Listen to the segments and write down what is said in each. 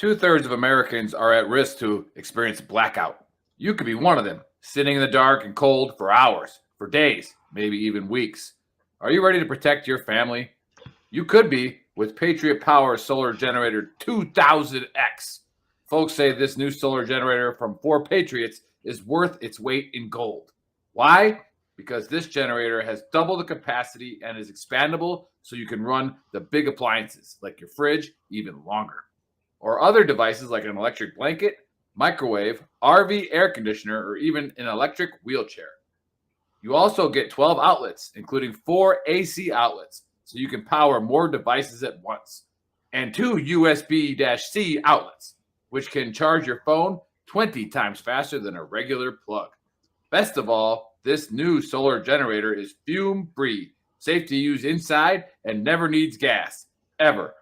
2/3 of Americans are at risk to experience blackout. You could be one of them, sitting in the dark and cold for hours, for days, maybe even weeks. Are you ready to protect your family? You could be with Patriot Power Solar Generator 2000X. Folks say this new solar generator from 4 Patriots is worth its weight in gold. Why? Because this generator has double the capacity and is expandable so you can run the big appliances like your fridge even longer. Or other devices like an electric blanket, microwave, RV air conditioner, or even an electric wheelchair. You also get 12 outlets, including 4 AC outlets, so you can power more devices at once, and 2 USB-C outlets, which can charge your phone 20 times faster than a regular plug. Best of all, this new solar generator is fume-free, safe to use inside, and never needs gas, ever.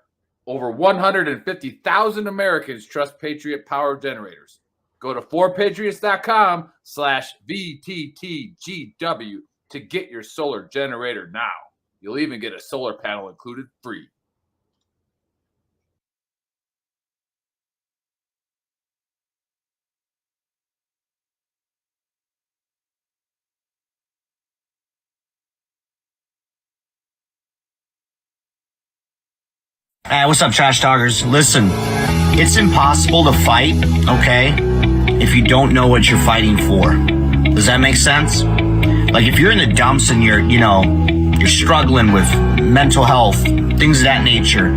Over 150,000 Americans trust Patriot Power Generators. Go to 4patriots.com/VTTGW to get your solar generator now. You'll even get a solar panel included free. Hey, what's up, trash talkers? Listen, it's impossible to fight, okay, if you don't know what you're fighting for. Does that make sense? Like, if you're in the dumps and you're struggling with mental health, things of that nature,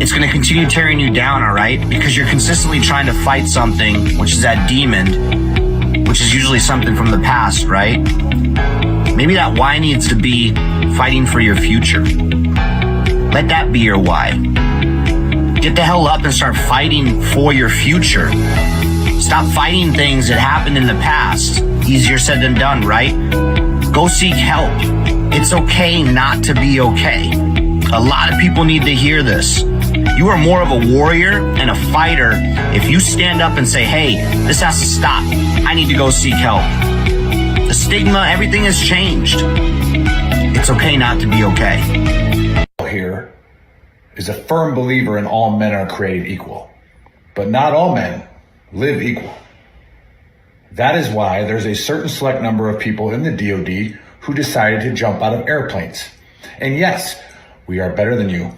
it's going to continue tearing you down, all right? Because you're consistently trying to fight something, which is that demon, which is usually something from the past, right? Maybe that why needs to be fighting for your future. Let that be your why. Get the hell up and start fighting for your future. Stop fighting things that happened in the past. Easier said than done, right? Go seek help. It's okay not to be okay. A lot of people need to hear this. You are more of a warrior and a fighter if you stand up and say, hey, this has to stop. I need to go seek help. The stigma, everything has changed. It's okay not to be okay. Here is a firm believer in all men are created equal, but not all men live equal. That is why there's a certain select number of people in the DoD who decided to jump out of airplanes. And yes, we are better than you.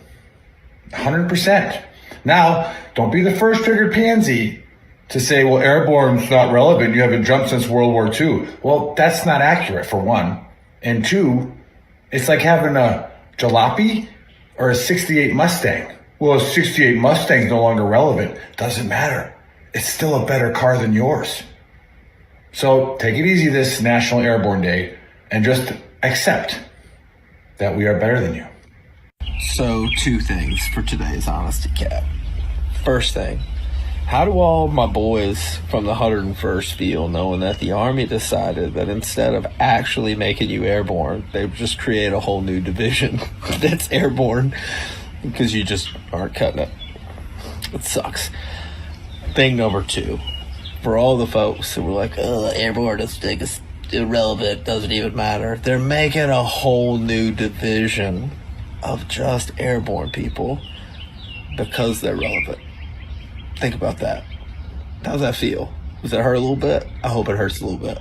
100%. Now, don't be the first triggered pansy to say, well, airborne's not relevant. You haven't jumped since World War II. Well, that's not accurate, for one. And two, it's like having a jalopy or a 68 Mustang. Well, a 68 Mustang's no longer relevant. Doesn't matter. It's still a better car than yours. So take it easy this National Airborne Day and just accept that we are better than you. So 2 things for today's Honesty Cap. First thing, how do all my boys from the 101st feel knowing that the Army decided that instead of actually making you airborne, they've just created a whole new division that's airborne because you just aren't cutting it? It sucks. Thing number 2, for all the folks who were like, oh, airborne is irrelevant, doesn't even matter. They're making a whole new division of just airborne people because they're relevant. Think about that. How's that feel? Does it hurt a little bit? I hope it hurts a little bit.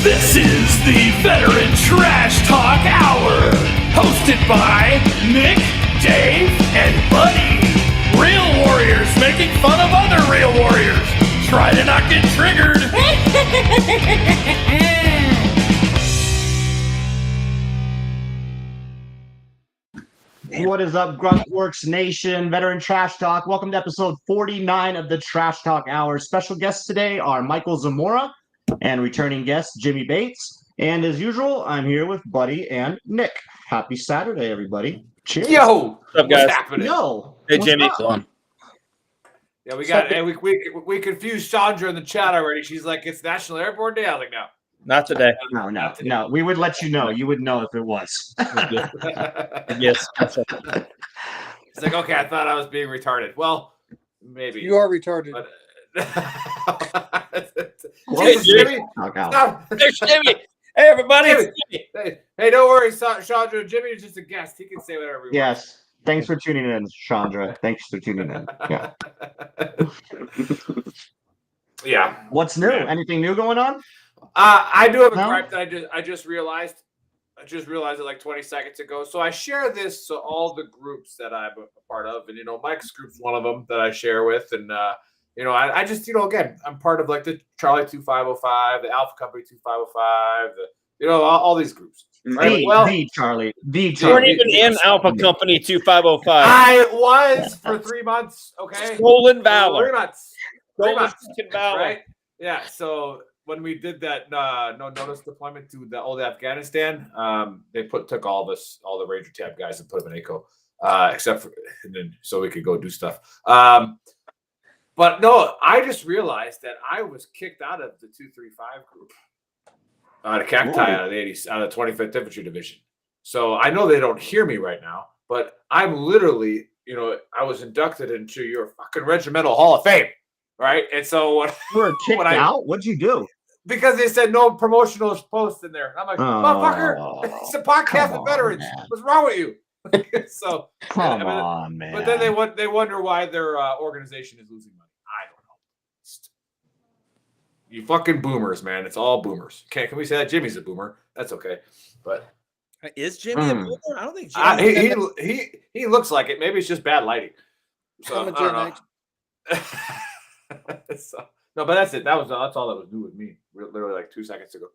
This is the Veteran Trash Talk Hour, hosted by Nick, Dave, and Buddy. Real warriors making fun of other real warriors. Try to not get triggered. What is up, Gruntworks Nation, Veteran Trash Talk? Welcome to episode 49 of the Trash Talk Hour. Special guests today are Michael Zamora and returning guest Jimmy Bates. And as usual, I'm here with Buddy and Nick. Happy Saturday, everybody. Cheers. Yo, what's up, guys? What's happening? Yo, Hey, what's Jimmy. up? Yeah, we got. And we confused Chandra in the chat already. She's like, it's National Airborne Day. I was like, no. Not today. No. We would let you know. You would know if it was. Yes. It's like, okay, I thought I was being retarded. Well, maybe. You are retarded. But, Hey, Jimmy. Knock out. Stop. There's Jimmy. Hey, everybody. Jimmy. Hey, don't worry, Chandra. Jimmy is just a guest. He can say whatever he wants. Yes. Thanks for tuning in, Chandra. Thanks for tuning in. Yeah. Yeah. What's new? Yeah. Anything new going on? I do have a No? gripe that I just realized. I just realized it like 20 seconds ago. So I share this to all the groups that I'm a part of, and Mike's group's one of them that I share with, and I just again, I'm part of like the Charlie 2505, the Alpha Company 2505, all these groups. Right? The Charlie. You weren't even in Alpha Company 2505. I was for 3 months. Okay, Stolen Valor. 3 months. Stolen Valor. Right? Yeah. So when we did that no notice deployment to the old Afghanistan, they took all the Ranger Tab guys and put them in ACO, except for so we could go do stuff. But no, I just realized that I was kicked out of the 235 group, out of Cacti, out of the 25th Infantry Division. So I know they don't hear me right now, but I'm literally, I was inducted into your fucking regimental Hall of Fame, right? And so you were kicked out. What'd you do? Because they said no promotional posts in there. And I'm like, motherfucker, it's a podcast of veterans. Man. What's wrong with you? So Come on, man. But then they wonder why their organization is losing money. I don't know. You fucking boomers, man. It's all boomers. Can we say that Jimmy's a boomer? That's okay. But is Jimmy a boomer? I don't think Jimmy. He looks like it. Maybe it's just bad lighting. So I'm a I don't know. So, no, but that's it. That's all that was new with me. Literally like 2 seconds ago.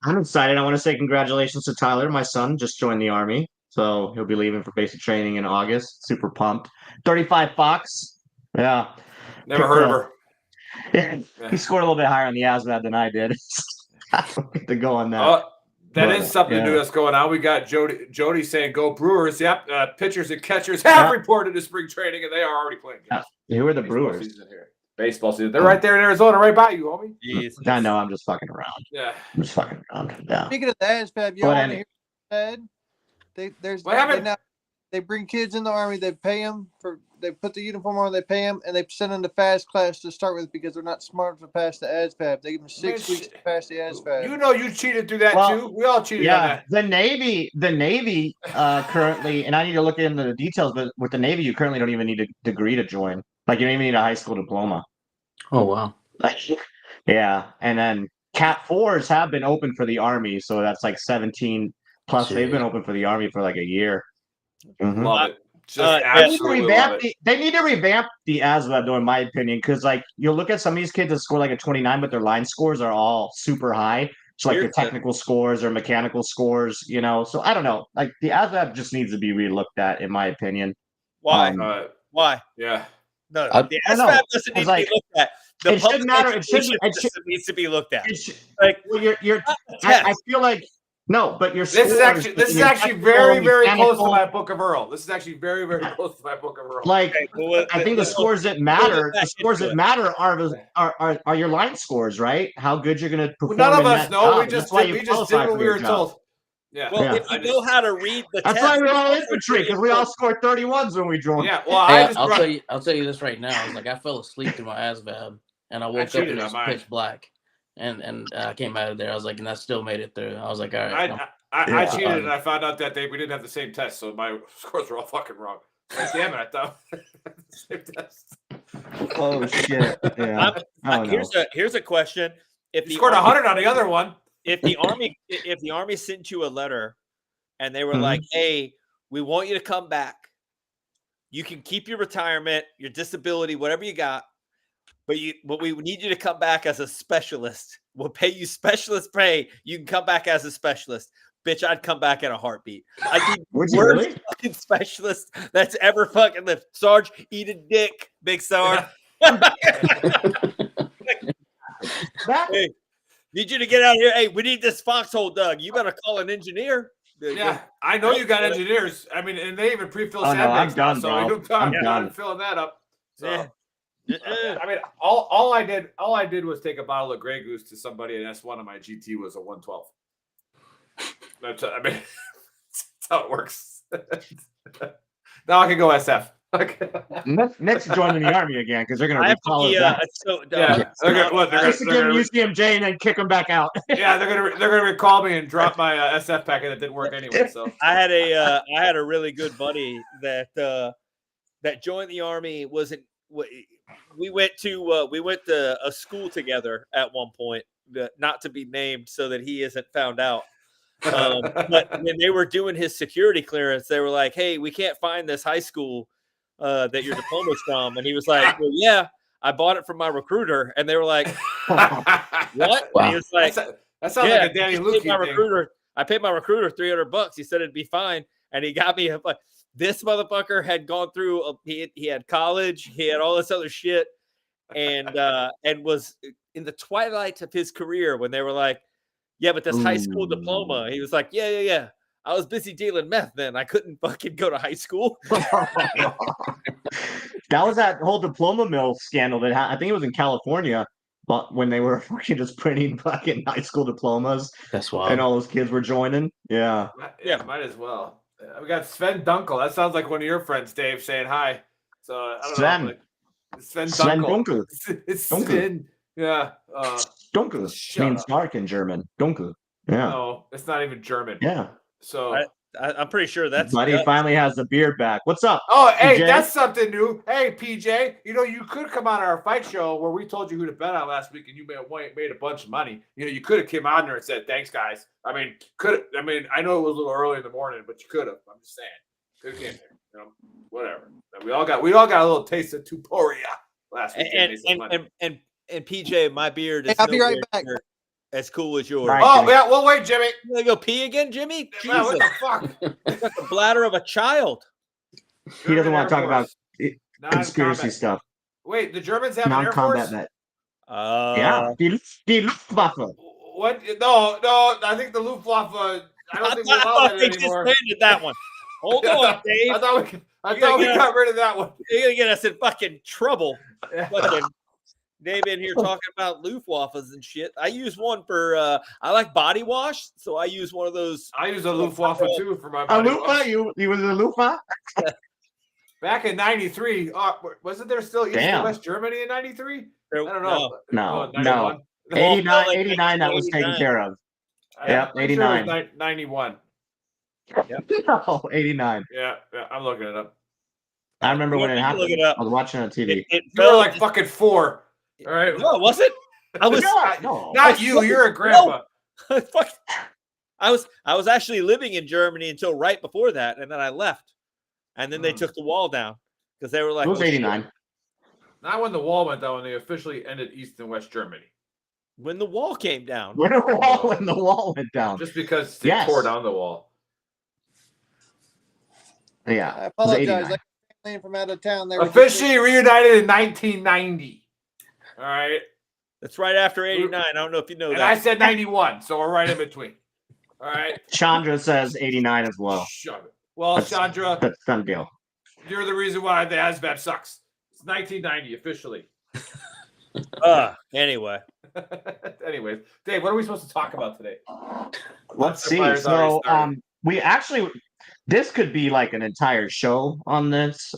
I'm excited. I want to say congratulations to Tyler. My son just joined the Army, so he'll be leaving for basic training in August. Super pumped. 35 Fox. Yeah. Never heard of her. Yeah. He scored a little bit higher on the ASVAB than I did. To go on that. That is something new that's going on. We got Jody saying go Brewers. Yep. Pitchers and catchers have reported to spring training, and they are already playing games. Who are the Brewers? Baseball season. They're right there in Arizona, right by you, homie. Jeez. I know. I'm just fucking around. Yeah. I'm just fucking around. Yeah. Speaking of the ASVAB, you want to hear what happened? They bring kids in the Army. They pay them they put the uniform on. They pay them, and they send them to fast class to start with because they're not smart to pass the ASVAB. They give them 6 weeks to pass the ASVAB. You cheated through that too. We all cheated on that. The Navy currently, and I need to look into the details, but with the Navy, you currently don't even need a degree to join. Like you don't even need a high school diploma. Oh wow. Yeah, and then Cat 4s have been open for the Army, so that's like 17 plus. Shit. They've been open for the Army for like a year. Mm-hmm. Love it. Just absolutely love it. They need to revamp the ASVAB, though, in my opinion, because like you'll look at some of these kids that score like a 29, but their line scores are all super high. So like their technical scores or mechanical scores, So I don't know. Like the ASVAB just needs to be relooked at, in my opinion. Why? Why? Yeah. No, the ASVAB doesn't need to be looked at. The it shouldn't matter. It needs to be looked at. I feel like no, but this is actually very, very close to my Book of Earl. This is actually very, very close to my Book of Earl. Like I think the scores that matter, are your line scores, right? How good you're going to perform. None of us know. We just did what we were told. Yeah. Well, if you know how to read the that's test, why we're all infantry, because we all scored 31s when we joined. Yeah. Well, I'll tell you this right now. It's like I fell asleep through my ASVAB, and I woke up and it was pitch black. And I came out of there. I was like, and I still made it through. I was like, all right. I cheated, and I found out that day we didn't have the same test, so my scores were all fucking wrong. Like, damn it, I thought the same test. Oh shit! Yeah. Here's a question: If you scored 100 on the other one, if the army sent you a letter, and they were like, "Hey, we want you to come back. You can keep your retirement, your disability, whatever you got." But we need you to come back as a specialist. We'll pay you specialist pay. You can come back as a specialist. Bitch, I'd come back in a heartbeat. I'd be the worst fucking specialist that's ever fucking lived. Sarge, eat a dick, big Sarge. Hey, need you to get out here. Hey, we need this foxhole dug. You better call an engineer. Yeah, I know you got engineers. I mean, and they even pre-fill I'm sandbags. done, bro. I'm done filling that up. So. Yeah. I mean, all I did was take a bottle of Grey Goose to somebody, and S1 on my GT was a 112. That's how it works. Now I can go SF. Nick's joining the army again because they're going to recall his yeah. ass. So, Yeah, Just to give him UCMJ and then kick him back out. yeah, they're gonna recall me and drop my SF packet that didn't work anyway. So I had a really good buddy that joined the army. We went to a school together at one point, not to be named, so that he isn't found out. But when they were doing his security clearance, they were like, "Hey, we can't find this high school that your diploma's from," and he was like, "Well, yeah, I bought it from my recruiter," and they were like, "What?" Wow. And he was like, that sounds like a Danny Luke thing. I paid my recruiter $300. He said it'd be fine, and he got me like this motherfucker had gone through. He had college, he had all this other shit, and was in the twilight of his career when they were like, "Yeah, but this high school diploma." He was like, "Yeah. I was busy dealing meth then. I couldn't fucking go to high school." That was that whole diploma mill scandal that I think it was in California, but when they were fucking just printing fucking high school diplomas, That's wild. and all those kids were joining. Yeah. Yeah, might as well. We got Sven Dunkel. That sounds like one of your friends, Dave, saying hi. So I don't Sven. know. Like, Sven Sven Dunkel. Dunkel. It's Dunkel. Sven. Yeah. Dunkel Shut means up. dark in German. Dunkel. Yeah. No, it's not even German. Yeah. So I'm pretty sure that's Buddy finally has the beard back. What's up? Oh, hey, PJ? that's something new. Hey, PJ, you could come on our fight show where we told you who to bet on last week, and you made a bunch of money. You could have came on there and said, "Thanks, guys." I know it was a little early in the morning, but you could have. I'm just saying, could have came there. Whatever. We all got a little taste of Tuporia last week. And PJ, my beard is I'll be right back. as cool as yours. Right. Oh yeah, well wait, Jimmy. You gonna go pee again, Jimmy? Man, what Jesus. the fuck? You got the bladder of a child. He doesn't want to talk about Non-combat. conspiracy stuff. Wait, the Germans have an Air Non-combat Force? vet. Yeah. Die Luftwaffe. What? No. I think the Luftwaffe. I don't think we allow thought that they anymore. disbanded that one. Hold on, Dave. I thought we got rid of that one. You're gonna get us in fucking trouble. Yeah. Fucking Dave in here talking about Luftwaffes and shit. I use one for I like body wash, so I use one of those. I use a Luftwaffe too for my A body loofah? wash. You was a loofah? Back in '93, wasn't there still East and Damn. West Germany in '93? I No. don't know. No. 91. 89 that was taken care of. Yep, I'm pretty sure it 89. was 91. No, 89. Yeah, I'm looking it up. I remember when it You happened. look it up. I was watching it on TV. It You were felt like fucking 4. All right. no, was it? I was No. Not you. You're a grandpa. fuck. I was actually living in Germany until right before that, and then I left, and then they took the wall down because they were like, It was "Oh, shit." 89. Not when the wall went down. When they officially ended East and West Germany. When the wall came down. When the wall went down. Just because they Yes. tore down the wall. Yeah. I it was 89. apologize. I came from out of town. They were Officially reunited in 1990. All right. That's right after 89. I don't know if you know And that. I said 91, so we're right in between. All right. Chandra says 89 as well. Shut it. Well, That's- Chandra, That's done deal. you're the reason why the ASVAB sucks. It's 1990 officially. Anyway. Anyways, Dave, what are we supposed to talk about today? Let's The see. fire's already So started. we actually this could be like an entire show on this.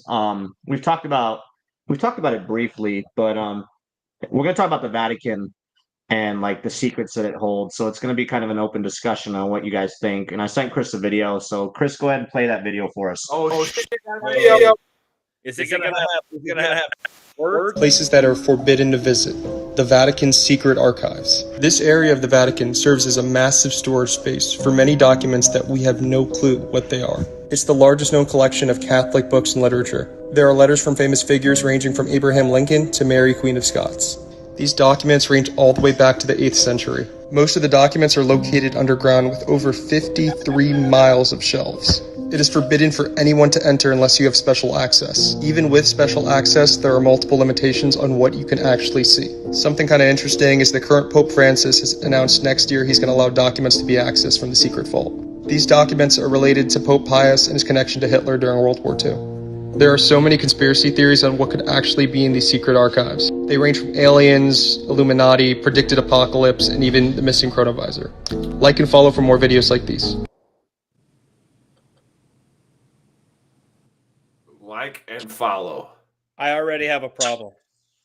We've talked about it briefly, but we're gonna talk about the Vatican and like the secrets that it holds. So it's gonna be kind of an open discussion on what you guys think. And I sent Chris a video. So Chris, go ahead and play that video for us. Oh shit. Is it gonna have words? Places that are forbidden to visit. The Vatican's secret archives. This area of the Vatican serves as a massive storage space for many documents that we have no clue what they are. It's the largest known collection of Catholic books and literature. There are letters from famous figures ranging from Abraham Lincoln to Mary, Queen of Scots. These documents range all the way back to the 8th century. Most of the documents are located underground with over 53 miles of shelves. It is forbidden for anyone to enter unless you have special access. Even with special access, there are multiple limitations on what you can actually see. Something kind of interesting is the current Pope Francis has announced next year he's going to allow documents to be accessed from the secret vault. These documents are related to Pope Pius and his connection to Hitler during World War II. There are so many conspiracy theories on what could actually be in these secret archives. They range from aliens, Illuminati, predicted apocalypse, and even the missing chronovisor. Like and follow for more videos like these. like, and follow. I already have a problem.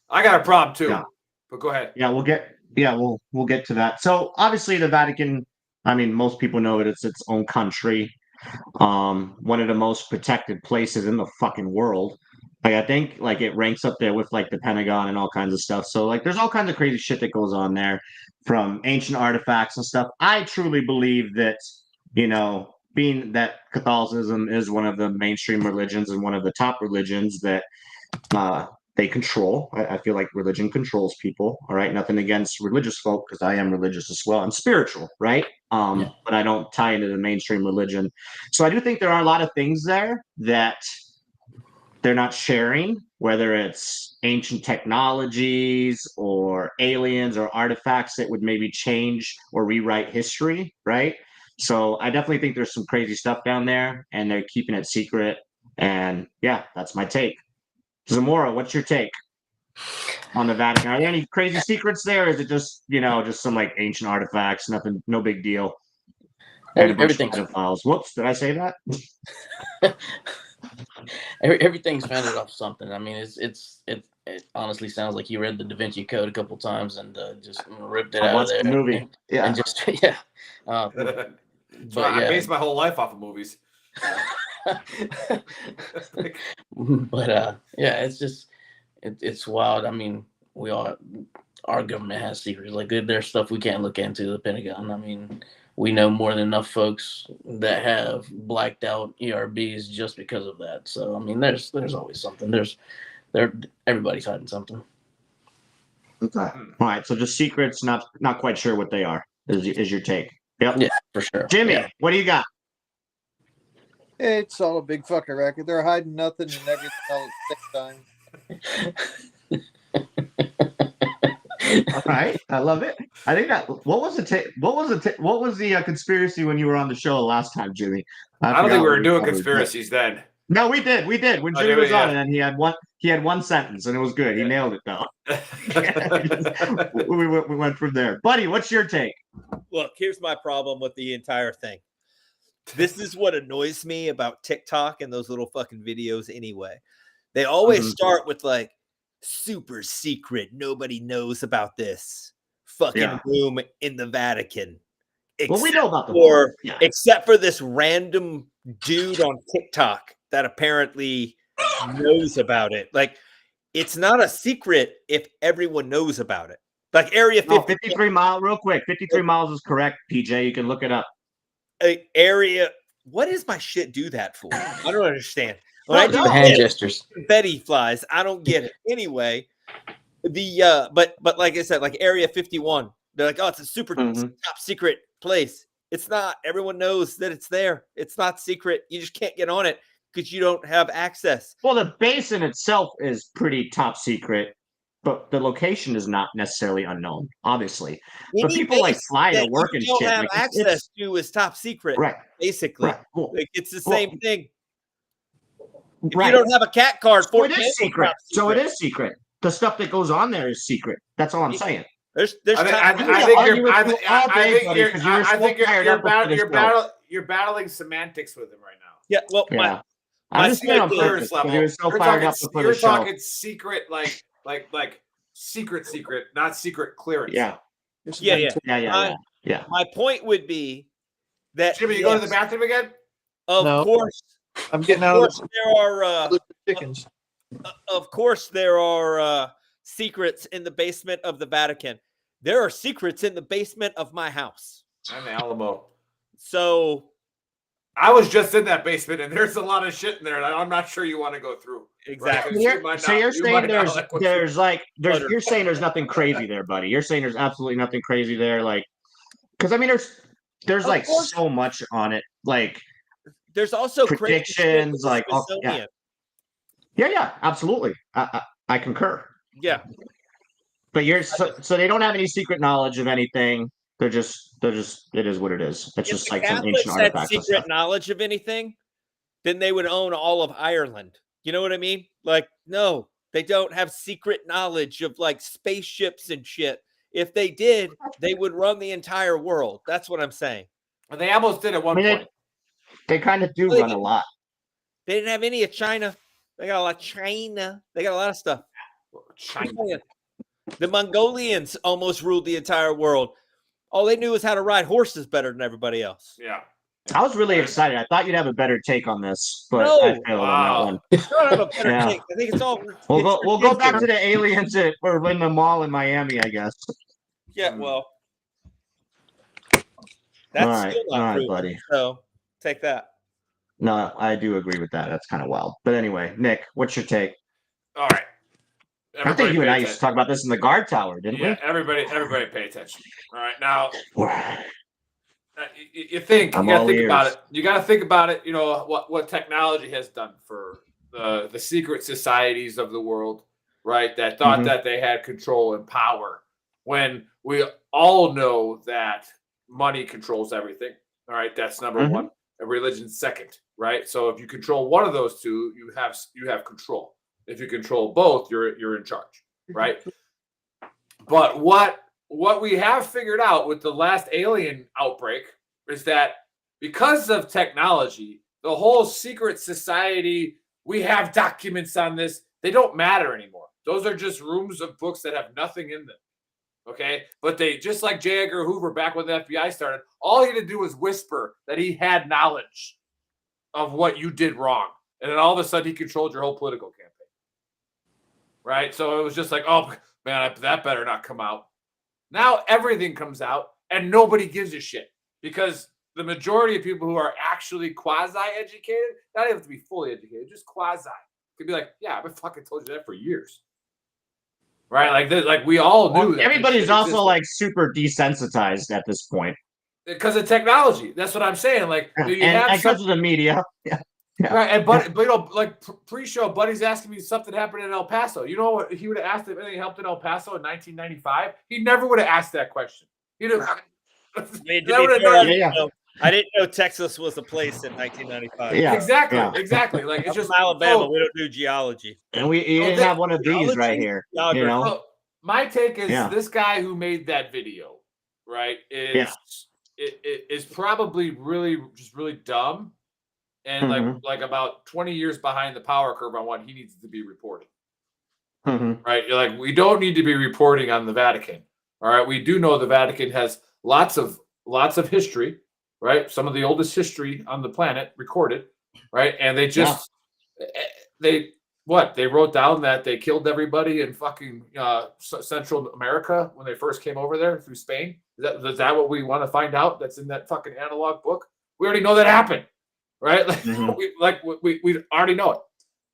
I got a problem too. Yeah. But go ahead. Yeah, we'll get to that. So obviously the Vatican, I mean, most people know it's its own country. One of the most protected places in the fucking world. Like I think like it ranks up there with like the Pentagon and all kinds of stuff. So like there's all kinds of crazy shit that goes on there from ancient artifacts and stuff. I truly believe that, being that Catholicism is one of the mainstream religions and one of the top religions that they control. I feel like religion controls people. All right. Nothing against religious folk because I am religious as well. I'm spiritual, right? But I don't tie into the mainstream religion. So I do think there are a lot of things there that they're not sharing, whether it's ancient technologies or aliens or artifacts that would maybe change or rewrite history, right? So I definitely think there's some crazy stuff down there and they're keeping it secret. And yeah, that's my take. Zamora, what's your take on the Vatican? Are there any crazy secrets there? Or is it just, just some like ancient artifacts, nothing, no big deal? And a bunch of pedophiles. Whoops, did I say that? Everything's founded off something. I mean, it honestly sounds like you read the Da Vinci Code a couple times and just ripped it out of there. The movie, and just yeah. So I based my whole life off of movies. But yeah, it's just it's wild. I mean, our government has secrets. Like there's stuff we can't look into, the Pentagon. I mean, we know more than enough folks that have blacked out ERBs just because of that. So I mean, there's always something. Everybody's hiding something. Okay. All right. So just secrets, not quite sure what they are. Is your take? Yep. Yeah, for sure. Jimmy, what do you got? It's all a big fucking racket. They're hiding nothing and everything all at the same time. All right, I love it. I think that. What was the conspiracy when you were on the show last time, Jimmy? I don't think we were doing conspiracies then. No, we did. When Jimmy was on, and he had one sentence, and it was good. He nailed it though. we went from there. Buddy, what's your take? Look, here's my problem with the entire thing. This is what annoys me about TikTok and those little fucking videos anyway. They always start with like super secret. Nobody knows about this fucking room in the Vatican. Well, we know about the except for this random dude on TikTok that apparently knows about it. Like, it's not a secret if everyone knows about it. Like Area 50, 53 miles, real quick. 53 miles is correct, PJ. You can look it up. Area. What does my shit do that for? I don't understand. When I do the hand gestures, confetti flies. I don't get it. Anyway, but like I said, like Area 51, they're like, oh, it's a super top secret place. It's not. Everyone knows that it's there. It's not secret. You just can't get on it because you don't have access. Well, the basin itself is pretty top secret, but the location is not necessarily unknown, obviously. But people like fly to work and shit. Don't have access to is top secret, right? Basically, right. Cool. Like, it's the same thing. If right. you don't have a cat card, so it is secret. So it is secret. The stuff that goes on there is secret. That's all I'm saying. There's you're battling semantics with him right now. Yeah, well, my clearest level. You're talking secret, like secret, not secret clearance. Yeah. My point would be that Jimmy, you go to the bathroom again? Of course, I'm getting out of there are chickens. Of course, there are secrets in the basement of the Vatican. There are secrets in the basement of my house. And the Alamo. So I was just in that basement, and there's a lot of shit in there, and I'm not sure you want to go through. Exactly. Right? So you're saying you're saying there's nothing crazy there, buddy. You're saying there's absolutely nothing crazy there, like, because I mean there's like so much on it, like there's also predictions, like yeah, absolutely. I concur. Yeah. But so they don't have any secret knowledge of anything. They're just it is what it is. It's just like some ancient artifacts. If secret knowledge of anything, then they would own all of Ireland. You know what I mean? Like, no, they don't have secret knowledge of like spaceships and shit. If they did, they would run the entire world. That's what I'm saying. And they almost did at one point. They kind of do run a lot. They didn't have any of China. They got a lot of China. They got a lot of stuff. China. The Mongolians almost ruled the entire world. All they knew was how to ride horses better than everybody else. Yeah. I was really excited. I thought you'd have a better take on this, but No. I failed on that one. I don't have a better Yeah. take. I think it's all. We'll go back to the aliens or in the mall in Miami, I guess. Yeah, well, that's still not proven, buddy. so take that. No, I do agree with that. That's kind of wild. But anyway, Nick, what's your take? All right. I think you and I used to talk about this in the guard tower, didn't we? Everybody pay attention. All right. Now, you think, you got to think about it. You got to think about it, you know, what technology has done for the secret societies of the world, right? That thought that they had control and power, when we all know that money controls everything. All right. That's number one. And religion's second, right? So if you control one of those two, you have control. If you control both, you're in charge, right? But what we have figured out with the last alien outbreak is that because of technology, the whole secret society, we have documents on this, they don't matter anymore. Those are just rooms of books that have nothing in them. Okay. But they, just like J. Edgar Hoover back when the FBI started, all he had to do was whisper that he had knowledge of what you did wrong. And then all of a sudden he controlled your whole political campaign. Right. So it was just like, oh man, that better not come out. Now everything comes out and nobody gives a shit, because the majority of people who are actually quasi-educated, not even have to be fully educated, just quasi, could be like, yeah, I've fucking told you that for years. Right? Like this, like we all knew that. Everybody's also like super desensitized at this point because of technology. That's what I'm saying. Like, and because of the media. Yeah. Yeah. Right, and but you know, like pre-show, Buddy's asking me something happened in El Paso. You know what? He would have asked if anything helped in El Paso in 1995. He never would have asked that question. He'd have. I didn't know Texas was a place in 1995. Yeah, exactly. Like it's just Alabama. We don't do geology, and we didn't have one of these right here. You know, so my take is this guy who made that video, right? Is probably really dumb. And like about 20 years behind the power curve on what he needs to be reporting. Right? You're like, we don't need to be reporting on the Vatican. All right. We do know the Vatican has lots of history, right? Some of the oldest history on the planet recorded, right? And they just they wrote down that they killed everybody in fucking Central America when they first came over there through Spain. Is that what we want to find out? That's in that fucking analog book. We already know that happened. Right? Like, we already know it.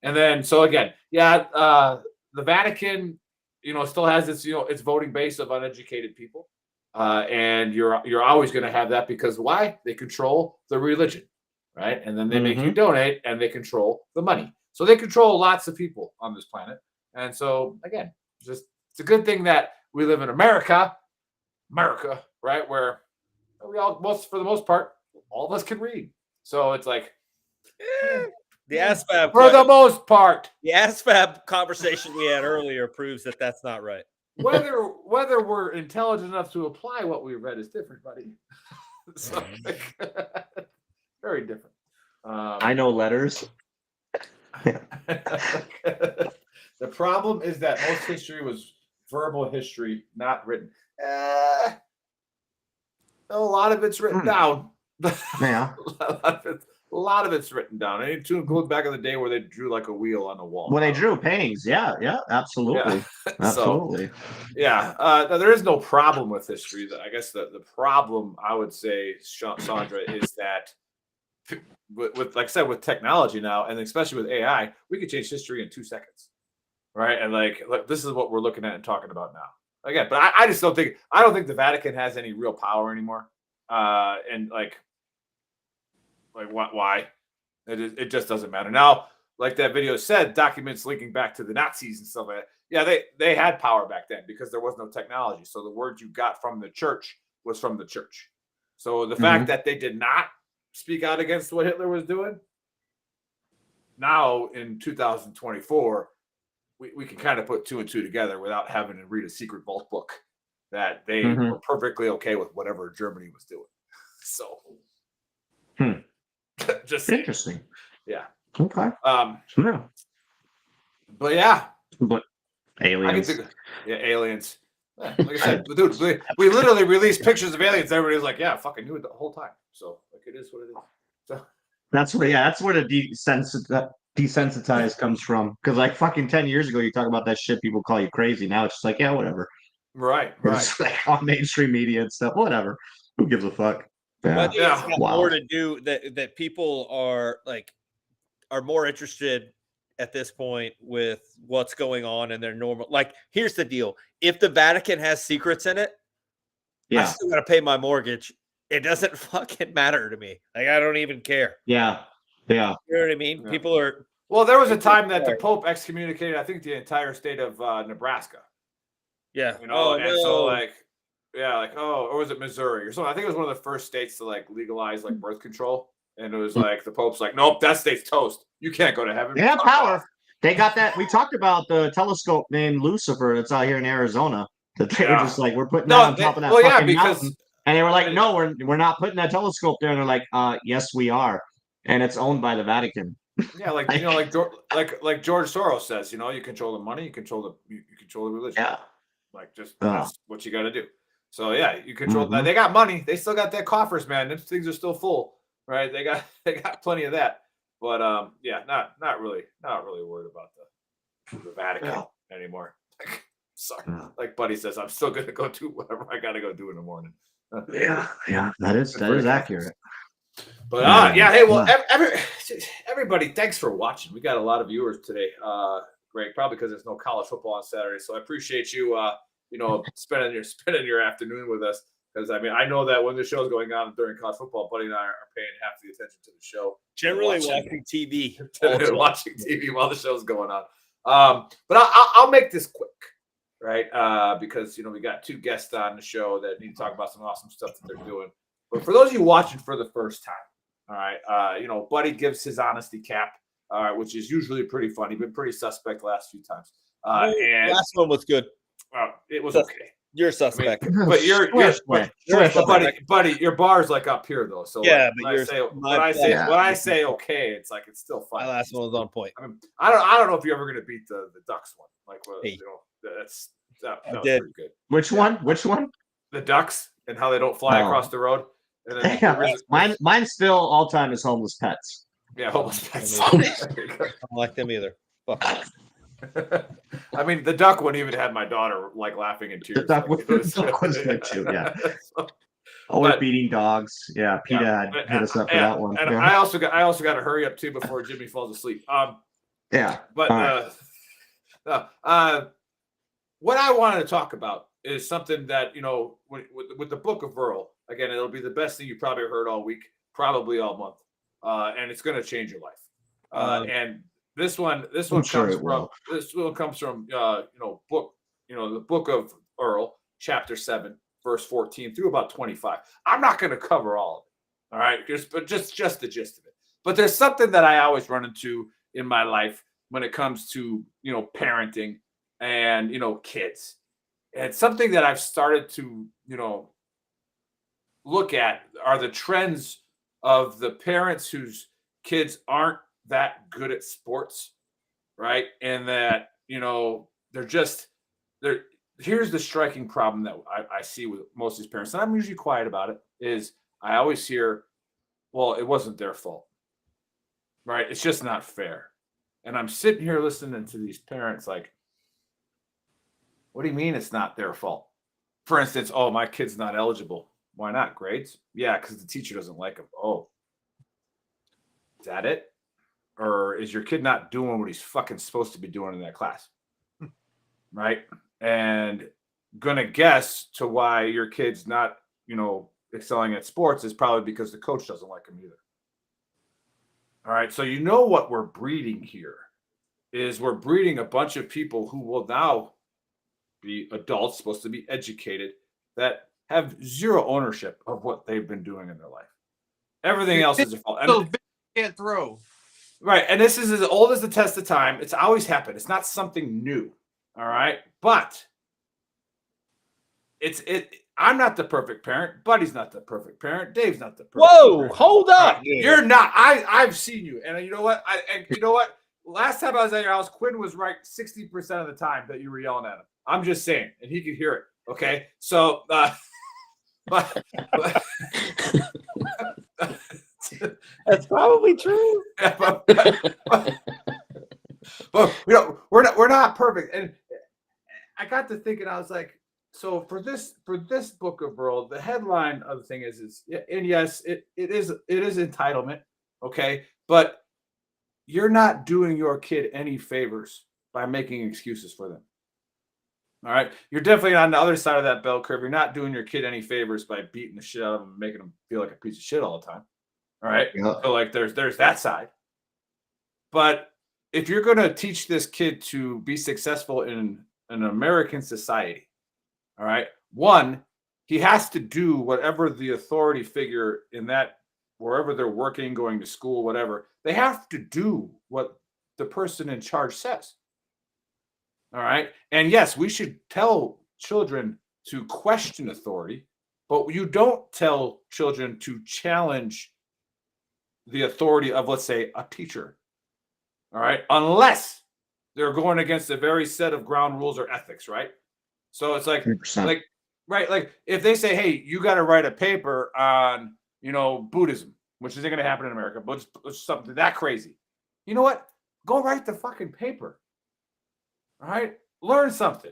And then, so again, the Vatican, you know, still has its, you know, its voting base of uneducated people. And you're always going to have that, because why? They control the religion, right? And then they make you donate, and they control the money. So they control lots of people on this planet. And so again, it's a good thing that we live in America, right? Where we all, for the most part, all of us can read. So it's like the ASVAB, for the most part. The ASVAB conversation we had earlier proves that that's not right. Whether we're intelligent enough to apply what we read is different, buddy. So, very different. I know letters. The problem is that most history was verbal history, not written. A lot of it's written down. Yeah. A lot of it's written down. And to include back in the day where they drew like a wheel on the wall. When they drew paintings, absolutely. Absolutely. There is no problem with history. I guess the problem, I would say, Sandra, is that with like I said, with technology now, and especially with AI, we could change history in 2 seconds. Right. And like this is what we're looking at and talking about now. Again, but I just don't think the Vatican has any real power anymore. And like why? It just doesn't matter now. Like that video said, documents linking back to the Nazis and stuff like that. Yeah, they had power back then because there was no technology. So the word you got from the church was from the church. So the fact that they did not speak out against what Hitler was doing, now in 2024, we can kind of put 2 and 2 together without having to read a secret vault book that they were perfectly okay with whatever Germany was doing. So just interesting. Yeah. Okay. But yeah, But I can aliens. think, yeah, aliens. Yeah, like I said, dude, we literally released pictures of aliens. Everybody was like, "Yeah, I fucking knew it the whole time." So like, it is what it is. So That's where the desensitized comes from. Because like fucking 10 years ago, you talk about that shit, people call you crazy. Now it's just like, yeah, whatever. right. It's like on mainstream media and stuff. Whatever. Who gives a fuck? But I Yeah. think it's got Wow. more to do that people are more interested at this point with what's going on in their normal. Like, here's the deal: if the Vatican has secrets in it, I Yeah. still got to pay my mortgage. It doesn't fucking matter to me. Like, I don't even care. Yeah. Yeah. You know what I mean? Yeah. People are. Well, there was a time that the Pope excommunicated, I think, the entire state of Nebraska. Yeah. You know, Oh, and no. so or was it Missouri or something? I think it was one of the first states to like legalize like birth control. And it was like the Pope's like, nope, that state's toast. You can't go to heaven. They have power. They got that. We talked about the telescope named Lucifer that's out here in Arizona. That they were just like, we're putting that on top of that fucking mountain. And they were like, no, we're not putting that telescope there. And they're like, yes, we are. And it's owned by the Vatican. Yeah, like you know, like George Soros says, you know, you control the money, you control the religion. Yeah. Like just that's what you got to do. So yeah, you control that. They got money. They still got their coffers, man. Those things are still full, right? They got plenty of that. But yeah, not really worried about the Vatican anymore. Sorry, like Buddy says, I'm still gonna go do whatever I gotta go do in the morning. Yeah, that is accurate. But yeah, hey, well, everybody, thanks for watching. We got a lot of viewers today. Great, probably because there's no college football on Saturday, so I appreciate you, spending your afternoon with us. Because I mean, I know that when the show's going on during college football, Buddy and I are paying half the attention to the show. Generally watching TV, watching TV while the show's going on. But I'll make this quick, right? Because we got two guests on the show that need to talk about some awesome stuff that they're doing. But for those of you watching for the first time, all right, Buddy gives his honesty cap, which is usually pretty funny, been pretty suspect the last few times. And last one was good. It was okay. You're a suspect, but you're buddy. Your bar's like up here though. So yeah, like, but when I say okay, it's like it's still fun. My last one was on point. I mean, I don't know if you're ever gonna beat the Ducks one. Like, that was pretty good. Which one? The Ducks and how they don't fly across the road. And then mine still all time is homeless pets. Yeah, homeless pets. I don't like them either. Fuck. I mean, the duck one even had my daughter like laughing in tears. The duck was good too. Yeah. Always beating dogs. Yeah, PETA had hit us up for that one. And I also got to hurry up too before Jimmy falls asleep. Yeah. But what I wanted to talk about is something that with the Book of Earl. Again, it'll be the best thing you probably heard all week, probably all month, and it's going to change your life. And this one comes from the Book of Earl, chapter 7, verse 14 through about 25. I'm not going to cover all of it, all right? Just the gist of it. But there's something that I always run into in my life when it comes to parenting and kids. And it's something that I've started to look at are the trends of the parents whose kids aren't that good at sports, right? And that here's the striking problem that I see with most of these parents, and I'm usually quiet about it, is I always hear, well, it wasn't their fault, right? It's just not fair. And I'm sitting here listening to these parents like, what do you mean it's not their fault? For instance, oh, my kid's not eligible. Why not? Grades? Yeah, because the teacher doesn't like him. Oh, is that it? Or is your kid not doing what he's fucking supposed to be doing in that class? Right? And gonna guess to why your kid's not, excelling at sports is probably because the coach doesn't like him either. All right. So what we're breeding here is we're breeding a bunch of people who will now be adults, supposed to be educated, that have zero ownership of what they've been doing in their life. Everything else is their fault. So can't throw. Right. And this is as old as the test of time. It's always happened. It's not something new. All right. But I'm not the perfect parent. Buddy's not the perfect parent. Dave's not the perfect parent. Hold up. Right? You're not. I've seen you. And you know what? last time I was at your house, Quinn was right 60% of the time that you were yelling at him. I'm just saying, and he could hear it. Okay, so but That's probably true. But we're not perfect. And I got to thinking, I was like, so for this book of World, the headline of the thing is and yes, it is entitlement, okay, but you're not doing your kid any favors by making excuses for them. All right, you're definitely on the other side of that bell curve. You're not doing your kid any favors by beating the shit out of them, and making them feel like a piece of shit all the time. All right, so like there's that side, but if you're going to teach this kid to be successful in an American society, all right, one, he has to do whatever the authority figure in that, wherever they're working, going to school, whatever, they have to do what the person in charge says. All right. And yes, we should tell children to question authority, but you don't tell children to challenge the authority of, let's say, a teacher. All right. Unless they're going against a very set of ground rules or ethics. Right. So it's like, 100%. right. Like if they say, hey, you got to write a paper on, Buddhism, which isn't going to happen in America, but it's something that crazy. You know what? Go write the fucking paper. All right. Learn something.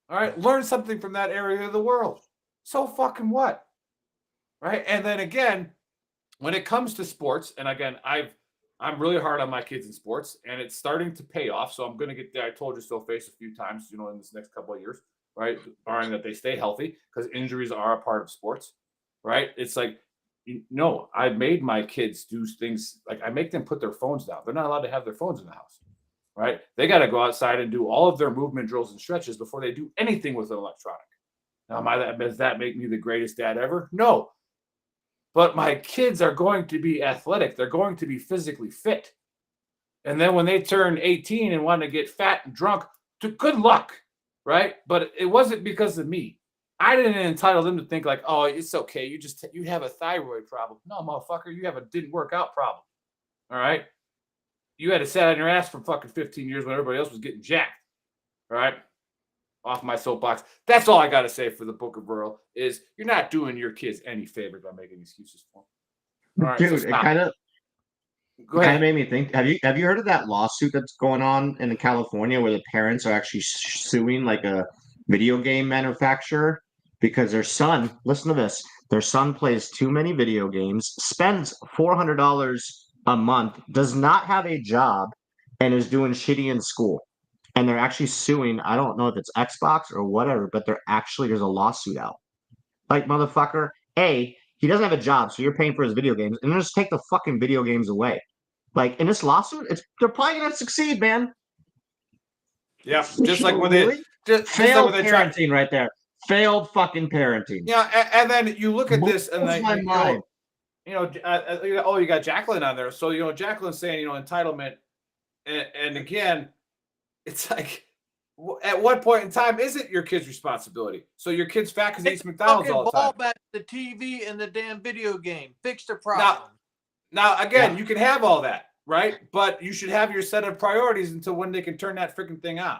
All right. Learn something from that area of the world. So fucking what? Right. And then again, when it comes to sports, and again, I'm really hard on my kids in sports, and it's starting to pay off. So I'm going to get there. I told you so face a few times, in this next couple of years, right? Barring that they stay healthy, because injuries are a part of sports, right? It's like, I made my kids do things like I make them put their phones down. They're not allowed to have their phones in the house, right? They got to go outside and do all of their movement drills and stretches before they do anything with an electronic. Now, does that make me the greatest dad ever? No. But my kids are going to be athletic. They're going to be physically fit. And then when they turn 18 and want to get fat and drunk, good luck, right? But it wasn't because of me. I didn't entitle them to think like, oh, it's okay. You have a thyroid problem. No, motherfucker, you have a didn't work out problem. All right? You had to sit on your ass for fucking 15 years when everybody else was getting jacked. All right? Off my soapbox. That's all I got to say for the Book of Earl is you're not doing your kids any favors by making excuses for them. All right, Dude, so it kind of made me think. Have you heard of that lawsuit that's going on in California where the parents are actually suing like a video game manufacturer because their son, listen to this, their son plays too many video games, spends $400 a month, does not have a job, and is doing shitty in school. And they're actually suing, I don't know if it's Xbox or whatever, but there's a lawsuit out. Like, motherfucker, he doesn't have a job, so you're paying for his video games, and then just take the fucking video games away. Like, in this lawsuit, they're probably going to succeed, man. Yeah, just like when really? Failed they parenting right there. Failed fucking parenting. Yeah, and then you look at this, and then you got Jacqueline on there. So Jacqueline's saying entitlement, and again, it's like, at what point in time is it your kid's responsibility? So your kid's fat because he eats McDonald's all the time. Ball back the TV and the damn video game. Fix the problem. Now again, you can have all that, right? But you should have your set of priorities until when they can turn that freaking thing on,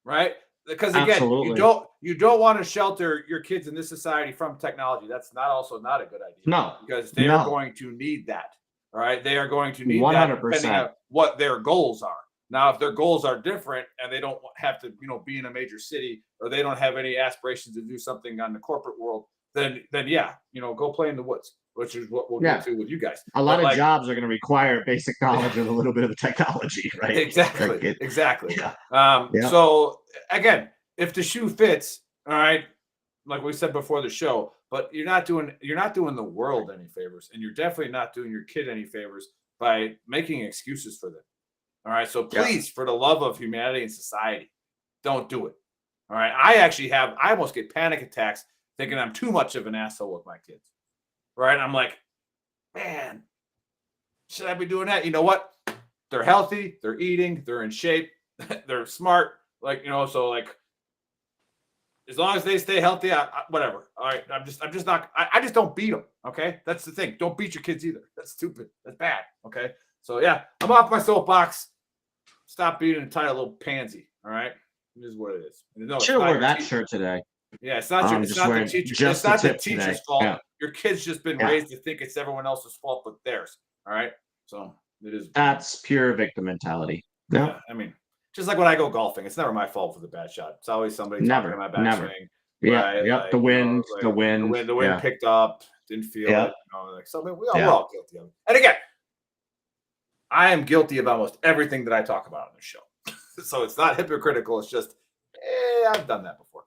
right? Because again, Absolutely. you don't want to shelter your kids in this society from technology. That's not a good idea. No, because they are going to need that. All right, they are going to need 100%. that depending on what their goals are. Now, if their goals are different and they don't have to, be in a major city, or they don't have any aspirations to do something on the corporate world, then yeah, go play in the woods, which is what we'll get to with you guys. A lot of jobs are going to require basic knowledge of a little bit of the technology, right? Exactly. Yeah. So again, if the shoe fits, all right, like we said before the show, but you're not doing the world any favors, and you're definitely not doing your kid any favors by making excuses for them. All right. So please, for the love of humanity and society, don't do it. All right. I almost get panic attacks thinking I'm too much of an asshole with my kids. Right. I'm like, man, should I be doing that? You know what? They're healthy. They're eating. They're in shape. They're smart. So as long as they stay healthy, whatever. All right. I just don't beat them. Okay. That's the thing. Don't beat your kids either. That's stupid. That's bad. Okay. So yeah, I'm off my soapbox. stop being an entitled little pansy. All right, it is what it is. No, Should have worn that shirt today. Yeah, it's not just wearing the teacher. just It's not the the tip teacher's today. fault. Yeah. Your kid's just been Yeah. raised to think it's everyone else's fault but theirs. All right, so it is. That's pure victim mentality. Yeah, I mean, just like when I go golfing, it's never my fault for the bad shot. It's always somebody talking to my backswing. Yeah, Right? yep. Like, The wind, the wind yeah. picked up, didn't feel Yeah. it. Like something we're all guilty of it. And again, I am guilty of almost everything that I talk about on this show. So it's not hypocritical. It's just, I've done that before.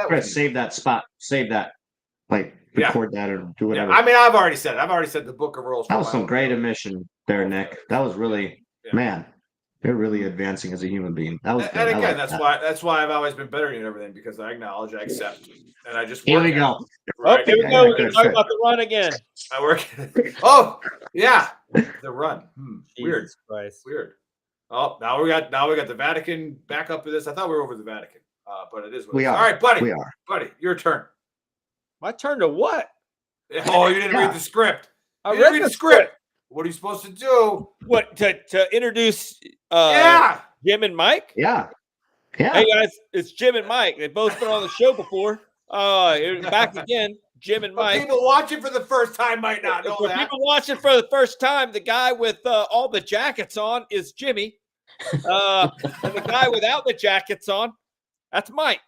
Chris, save that spot. Save that. Like, record that or do whatever. Yeah. I mean, I've already said it. I've already said the book of rules. That was some great admission there, Nick. That was really, man, you're really advancing as a human being. That was good. And again, like that's why I've always been better than everything, because I acknowledge, I accept, and I just Here work we at go. it. Oh, Right? here we go. We can talk about the run again. I work. Oh, yeah, the run. Weird. Christ. Weird. Oh, now we got the Vatican back up to this. I thought we were over the Vatican, but it is. What We it is. are. All right, buddy. We are. Buddy, your turn. My turn to what? Oh, you didn't read the script. I You didn't read the script. What are you supposed to do? What to introduce? Yeah. Jim and Mike. Yeah. Yeah. Hey guys, it's Jim and Mike. They've both been on the show before. Back again, Jim and But Mike. people watching for the first time might not know For that. people watching for the first time, the guy with all the jackets on is Jimmy, and the guy without the jackets on, that's Mike.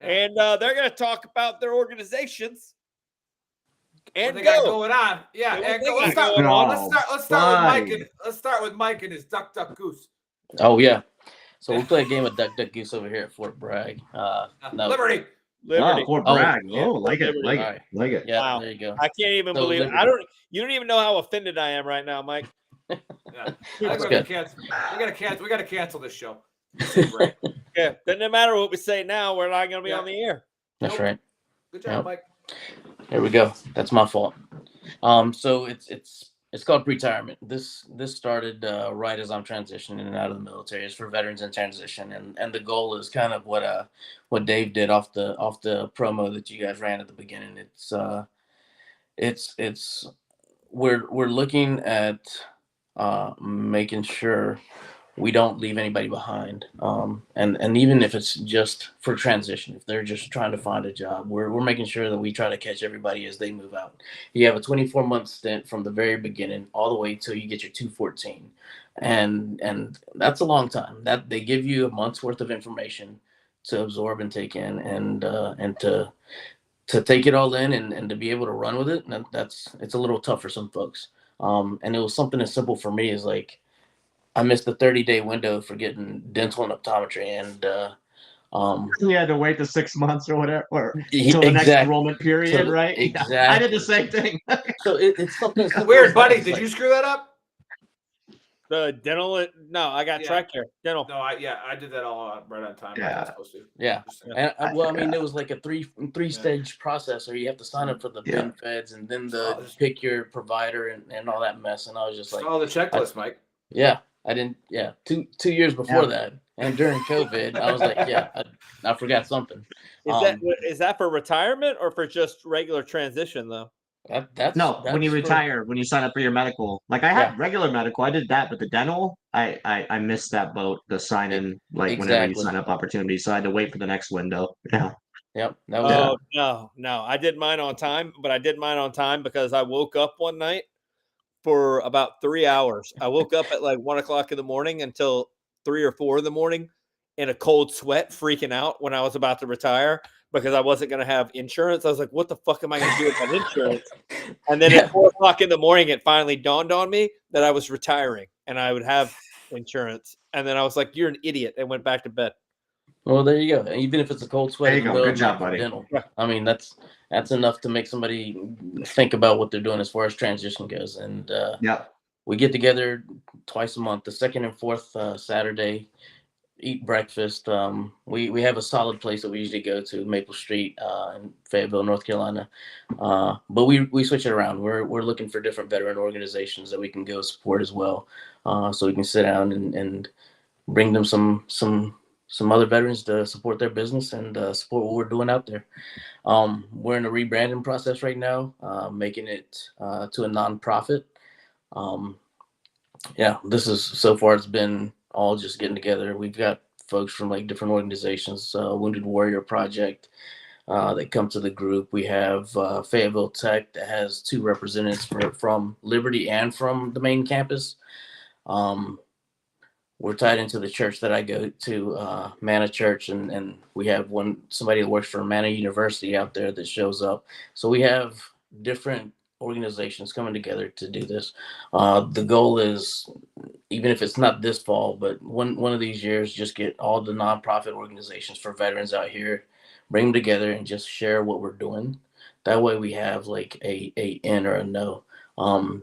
And they're going to talk about their organizations and What they got go. going on? Yeah. What And they go. Let's got start. going on. Let's start with Mike and his duck goose. Oh yeah. So we play a game of duck goose over here at Fort Bragg. No. Liberty. Oh, Fort Bragg. yeah. Oh, like it. Liberty. Like All it. right. Like it. Yeah, Wow. there you go. I can't even So believe it. Liberty. You don't even know how offended I am right now, Mike. Yeah. That's We good. gotta cancel this show. Right. Yeah. Then no matter what we say now, we're not going to be Yeah. on the air. That's Nope. right. Good job, Yep. Mike. Here we go. That's my fault. So it's called retirement. This started right as I'm transitioning in and out of the military. It's for veterans in transition, and the goal is kind of what Dave did off the promo that you guys ran at the beginning. It's we're looking at making sure we don't leave anybody behind. And even if it's just for transition, if they're just trying to find a job, we're making sure that we try to catch everybody as they move out. You have a 24-month stint from the very beginning all the way till you get your 214. And that's a long time. That they give you a month's worth of information to absorb and take in, and to take it all in and to be able to run with it. And it's a little tough for some folks. And it was something as simple for me as like, I missed the 30-day window for getting dental and optometry, and You had to wait the 6 months or whatever, or Yeah, until the next exactly. enrollment period, Till- right? exactly. I did the same thing. so it's something simple Weird, as buddy. that. Did It's you like- screw that up? The dental? No, I got Yeah. TRICARE. Dental. No, I did that all right on time. Yeah. I was supposed to. Yeah. Just saying. And well, I mean, it was like a three-stage process, or you have to sign up for the Yeah. bin feds and then Oh, the just- pick your provider and all that mess. And I was just like, Follow the checklist, Mike. yeah, I didn't. Yeah, 2 years before Yeah. that, and during COVID, I was like, yeah, I forgot something. Is that for retirement or for just regular transition though? That's When you for- retire, when you sign up for your medical, like I had regular medical, I did that, but the dental, I missed that boat, the sign in, like whenever you Exactly. sign up opportunity. So I had to wait for the next window. Yeah. Yep, that was Oh no! I did mine on time, but I did mine on time because I woke up one night for about 3 hours. I woke up at like 1 o'clock in the morning until 3 or 4 in the morning in a cold sweat, freaking out when I was about to retire because I wasn't going to have insurance. I was like, what the fuck am I going to do with my insurance? And then at 4 o'clock in the morning, it finally dawned on me that I was retiring and I would have insurance. And then I was like, you're an idiot, and went back to bed. Well, there you go. Even if it's a cold sweat, There you in the go. middle Good of job, the buddy. dental, I mean, that's enough to make somebody think about what they're doing as far as transition goes. And Yeah. we get together twice a month, the second and fourth Saturday, eat breakfast. We have a solid place that we usually go to, Maple Street in Fayetteville, North Carolina. But we switch it around. We're looking for different veteran organizations that we can go support as well, so we can sit down and bring them some other veterans to support their business and support what we're doing out there. We're in a rebranding process right now, making it to a nonprofit. Yeah, this is so far it's been all just getting together. We've got folks from like different organizations, Wounded Warrior Project, that come to the group. We have Fayetteville Tech that has 2 representatives from Liberty and from the main campus. We're tied into the church that I go to, Manna Church, and we have somebody that works for Manna University out there that shows up. So we have different organizations coming together to do this. The goal is, even if it's not this fall, but one of these years, just get all the nonprofit organizations for veterans out here, bring them together, and just share what we're doing. That way, we have like a in or a no.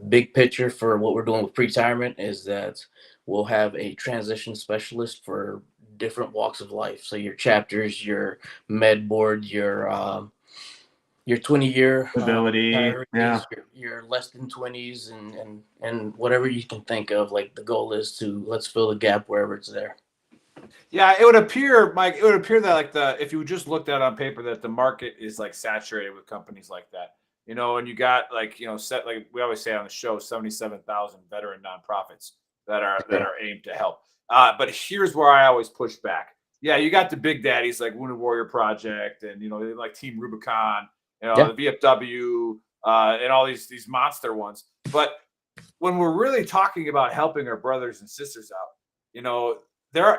Big picture for what we're doing with pre-retirement is that we'll have a transition specialist for different walks of life. So your chapters, your med board, your 20-year Ability, yeah. your less than 20s, and whatever you can think of. Like the goal is to let's fill the gap wherever it's there. Yeah, it would appear, Mike, that like if you just looked at it on paper, that the market is like saturated with companies like that. And you got like, set, like we always say on the show, 77,000 veteran nonprofits that are aimed to help. But here's where I always push back. Yeah, you got the big daddies like Wounded Warrior Project and like Team Rubicon, the VFW, and all these monster ones. But when we're really talking about helping our brothers and sisters out,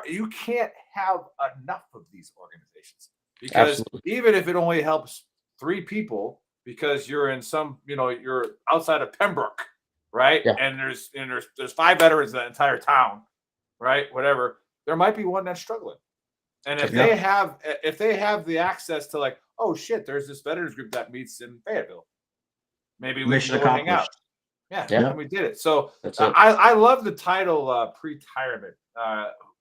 you can't have enough of these organizations, because even if it only helps 3 people, because you're in you're outside of Pembroke, right? Yeah. And there's 5 veterans in that entire town, right? Whatever. There might be one that's struggling. And if they have the access to like, oh shit, there's this veterans group that meets in Fayetteville, maybe we should go hang out. Yeah. And we did it. So I love the title pre-retirement.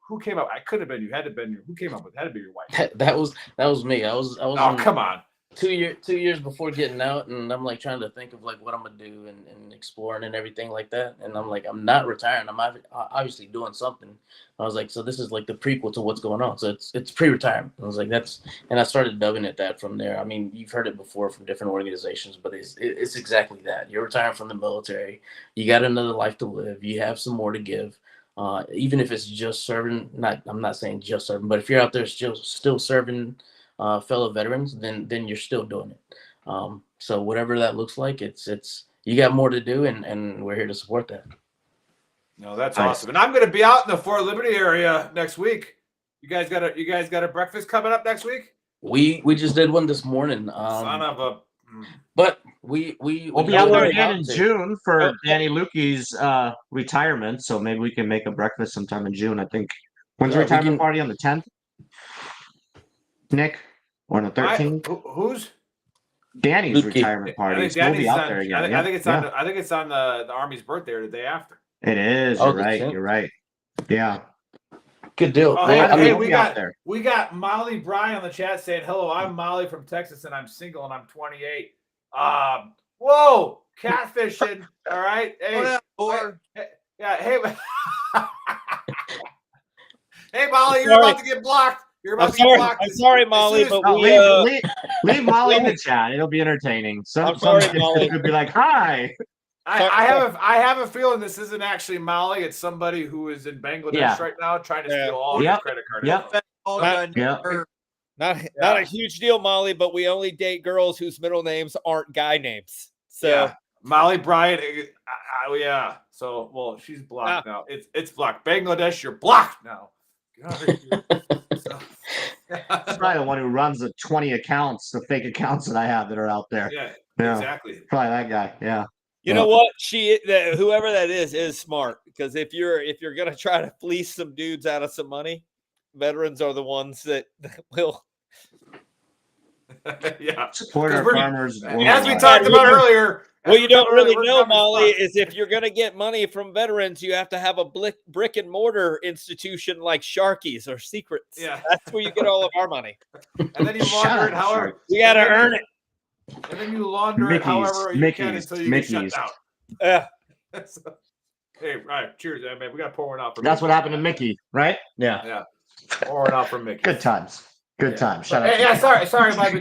Who came up? I could have been you. Had to been you. Who came up with? It had to be your wife. That was me. I was. Oh, come on. 2 years before getting out, and I'm like trying to think of like what I'm gonna do and exploring and everything like that. And I'm like, I'm not retiring. I'm obviously doing something. I was like, so this is like the prequel to what's going on. So it's pre-retirement. I was like, and I started dubbing it that from there. I mean, you've heard it before from different organizations, but it's exactly that. You're retiring from the military. You got another life to live. You have some more to give. Even if it's just serving, I'm not saying just serving, but if you're out there still serving fellow veterans, then you're still doing it. So whatever that looks like, it's you got more to do, and we're here to support that. No, that's awesome. And I'm going to be out in the Fort Liberty area next week. You guys got a breakfast coming up next week? We just did one this morning. Son of a. But we'll be out there again in June for Danny Lukey's retirement. So maybe we can make a breakfast sometime in June. I think. When's the retirement party? On the 10th? Nick? Or on the 13th? Who's? Danny's retirement party. So we'll be out there again. I think it's on the Army's birthday or the day after. It is. You're right. You're right. Yeah. Good deal. Oh, hey, we got Molly Bryan on the chat saying, hello, I'm Molly from Texas and I'm single and I'm 28. Whoa, catfishing. All right. Hey, hey, hey, Molly, you're about to get blocked. I'm sorry, Molly, but leave Molly in the chat. It'll be entertaining. Some Molly could be like, hi. I have a feeling this isn't actually Molly. It's somebody who is in Bangladesh right now trying to steal all your credit card. Not a huge deal, Molly, but we only date girls whose middle names aren't guy names. So Molly Bryant, So she's blocked now. It's blocked. Bangladesh, you're blocked now. That's probably the one who runs the 20 accounts, the fake accounts that I have that are out there. Yeah. Exactly. Probably that guy. Yeah. You know what? Whoever that is smart, because if you're gonna try to fleece some dudes out of some money, veterans are the ones that will. Support our farmers. As we talked about earlier. What you don't really know, Molly, is if you're going to get money from veterans, you have to have a brick and mortar institution like Sharky's or Secrets. Yeah, that's where you get all of our money. And then you launder it however you got to earn it. And then you launder it however you can until you get shut down. Yeah. Hey, right. Cheers, man. We got to pour one out for. That's what happened to Mickey, right? Yeah. Yeah. Pour one out for Mickey. Good times. Good time. Shut up. Yeah, sorry, Mike.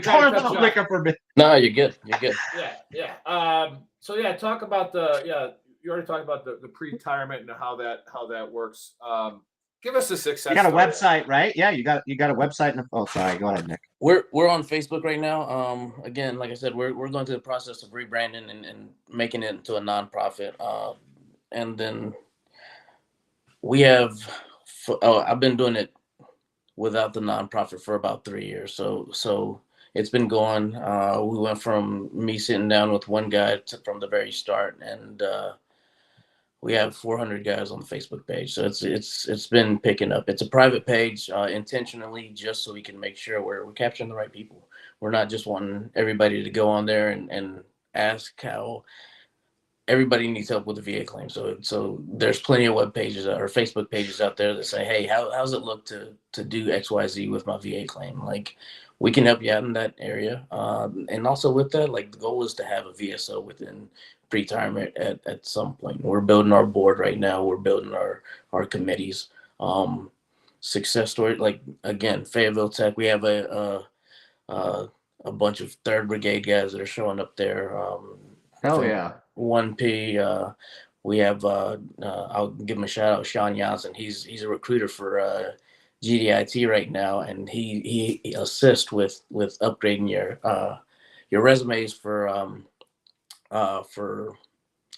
No, you're good. You're good. Yeah. So talk about you already talked about the pre-retirement and how that works. Give us a success. You got a story. website, right? Yeah, you got a website. Oh, sorry. Go ahead, Nick. We're on Facebook right now. Again, like I said, we're going through the process of rebranding and making it into a nonprofit. And then we have. I've been doing it without the nonprofit for about 3 years. So it's been going. We went from me sitting down with one guy from the very start, and we have 400 guys on the Facebook page. So it's been picking up. It's a private page intentionally, just so we can make sure we're capturing the right people. We're not just wanting everybody to go on there and ask how. Everybody needs help with the VA claim. So there's plenty of web pages or Facebook pages out there that say, hey, how's it look to do XYZ with my VA claim? Like, we can help you out in that area. And also with that, like, the goal is to have a VSO within pre-retirement at some point. We're building our board right now. We're building our committees. Success story, like, again, Fayetteville Tech, we have a bunch of 3rd Brigade guys that are showing up there. Hell yeah. 1P. We have I'll give him a shout out, Sean Johnson. He's a recruiter for GDIT right now, and he assists with upgrading your resumes for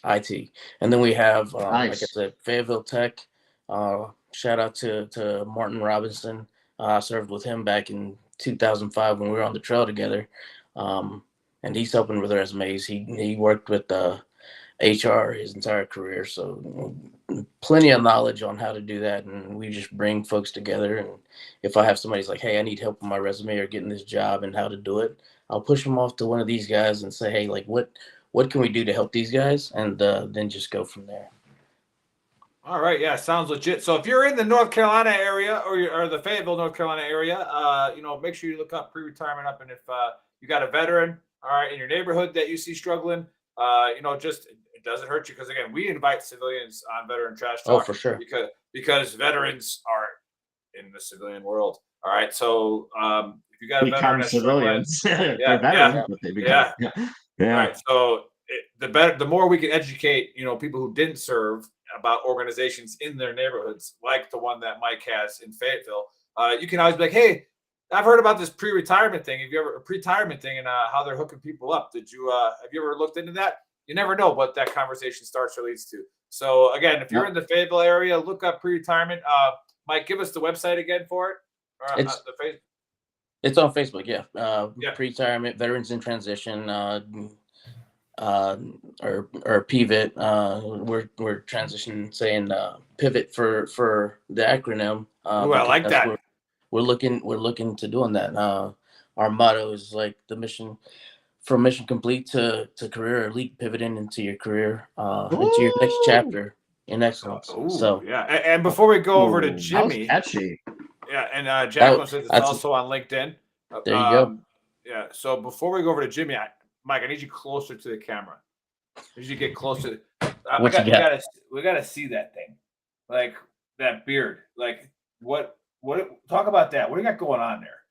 IT. And then we have Nice. like I said, Fayetteville Tech. Shout out to Martin Robinson. I served with him back in 2005 when we were on the trail together. And he's helping with resumes. He worked with HR his entire career, so plenty of knowledge on how to do that. And we just bring folks together. And if I have somebody's like, hey, I need help with my resume or getting this job and how to do it, I'll push them off to one of these guys and say, hey, like, what can we do to help these guys? And then just go from there. All right, yeah, sounds legit. So if you're in the North Carolina area or the Fayetteville, North Carolina area, make sure you look up pre-retirement up. And if you got a veteran, all right, in your neighborhood that you see struggling, just it doesn't hurt you, because again, we invite civilians on Veteran Trash Talk. Oh, for sure. Because veterans are in the civilian world. All right, so if you got a veteran that's civilians, yeah, they're veterans, but they become, yeah. All right, so the more we can educate, people who didn't serve about organizations in their neighborhoods, like the one that Mike has in Fayetteville, you can always be like, hey, I've heard about this pre-retirement thing. Have you ever pre-retirement thing and how they're hooking people up? Have you ever looked into that? You never know what that conversation starts or leads to. So again, if you're in the Fayetteville area, look up pre-retirement. Mike, give us the website again for it. It's on Facebook, yeah. Pre-retirement, Veterans in Transition, or PVIT. We're transitioning, saying pivot for the acronym. I like that. We're looking to doing that. Our motto is like the mission, from mission complete to career elite, pivoting into your career, into your next chapter in excellence. So yeah. And before we go over to Jimmy, catchy. Yeah, and Jacqueline says it's also on LinkedIn. There you go. Yeah. So before we go over to Jimmy, Mike, I need you closer to the camera. I need you to get closer. We gotta see that thing, like that beard. Like what? Talk about that. What do you got going on there?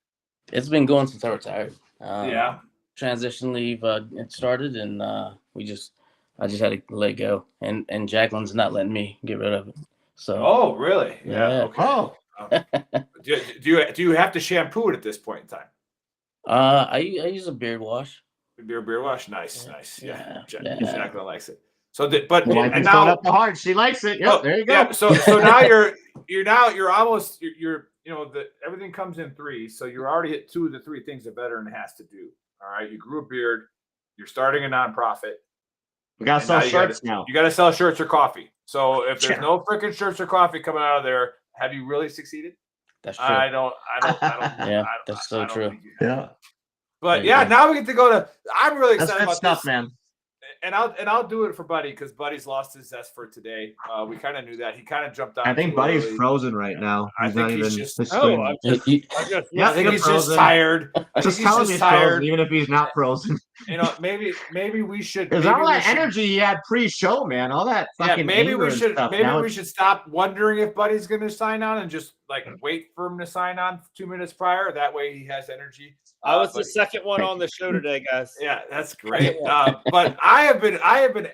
It's been going since I retired. Yeah. Transition leave it started, and I just had to let it go. And Jacqueline's not letting me get rid of it. So. Oh, really? Yeah. Okay. Oh. Do you have to shampoo it at this point in time? I use a beard wash. Beard wash, nice. Yeah. Jacqueline likes it. So, and now up the heart, she likes it. Yep, there you go. Yeah, so now you're almost everything comes in 3, so you're already hit 2 of the 3 things a veteran has to do. All right, you grew a beard, you're starting a nonprofit. We gotta sell shirts now. You gotta sell shirts or coffee. So if there's no freaking shirts or coffee coming out of there, have you really succeeded? That's true. I don't. Yeah, that's so true. Yeah. But yeah, now we get to go to. I'm really excited about stuff, this, man. And I'll do it for Buddy, because Buddy's lost his zest for today. We kind of knew that. He kind of jumped on. I think Buddy's frozen right now. I think he's just. I think he's frozen. just tired. Just tell him he's tired, even if he's not frozen. maybe we should. Because maybe all we that should, energy he had pre-show, man, all that fucking maybe anger we and should. stuff. Maybe Now we should stop wondering if Buddy's going to sign on and just like wait for him to sign on 2 minutes prior. That way he has energy. I was the second one on the show today, guys. Yeah, that's great. But I have been,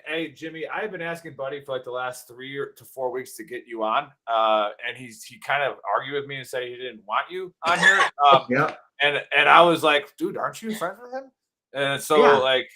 hey Jimmy, I have been asking Buddy for like the last 3 to 4 weeks to get you on, and he kind of argued with me and said he didn't want you on here. Yeah. And I was like, dude, aren't you friends with him? And so Yeah. like,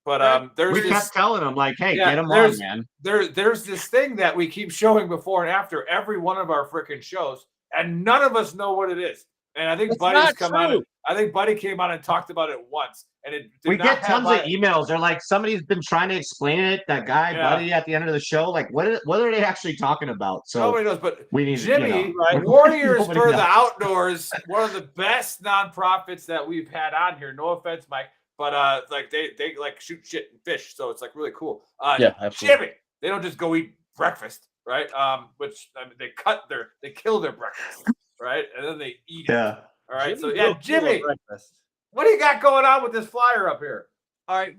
but we there's kept telling him like, hey, yeah, get him on, man. there's this thing that we keep showing before and after every one of our freaking shows, and none of us know what it is. And I think That's Buddy's not come on. true. I think Buddy came on and talked about it once, and it did We not get have tons of emails. They're like, somebody's been trying to explain it. That guy, Yeah. Buddy, at the end of the show, like, what are they actually talking about? So Nobody knows, but we need Jimmy, you know, Warriors nobody for knows. the Outdoors, one of the best nonprofits that we've had on here. No offense, Mike, but like they like shoot shit and fish, so it's like really cool. Yeah, absolutely. Jimmy, they don't just go eat breakfast, right? Which I mean, they kill their breakfast, right, and then they eat it. Yeah. All right. So Jimmy yeah, will kill a Jimmy, breakfast. what do you got going on with this flyer up here? All right,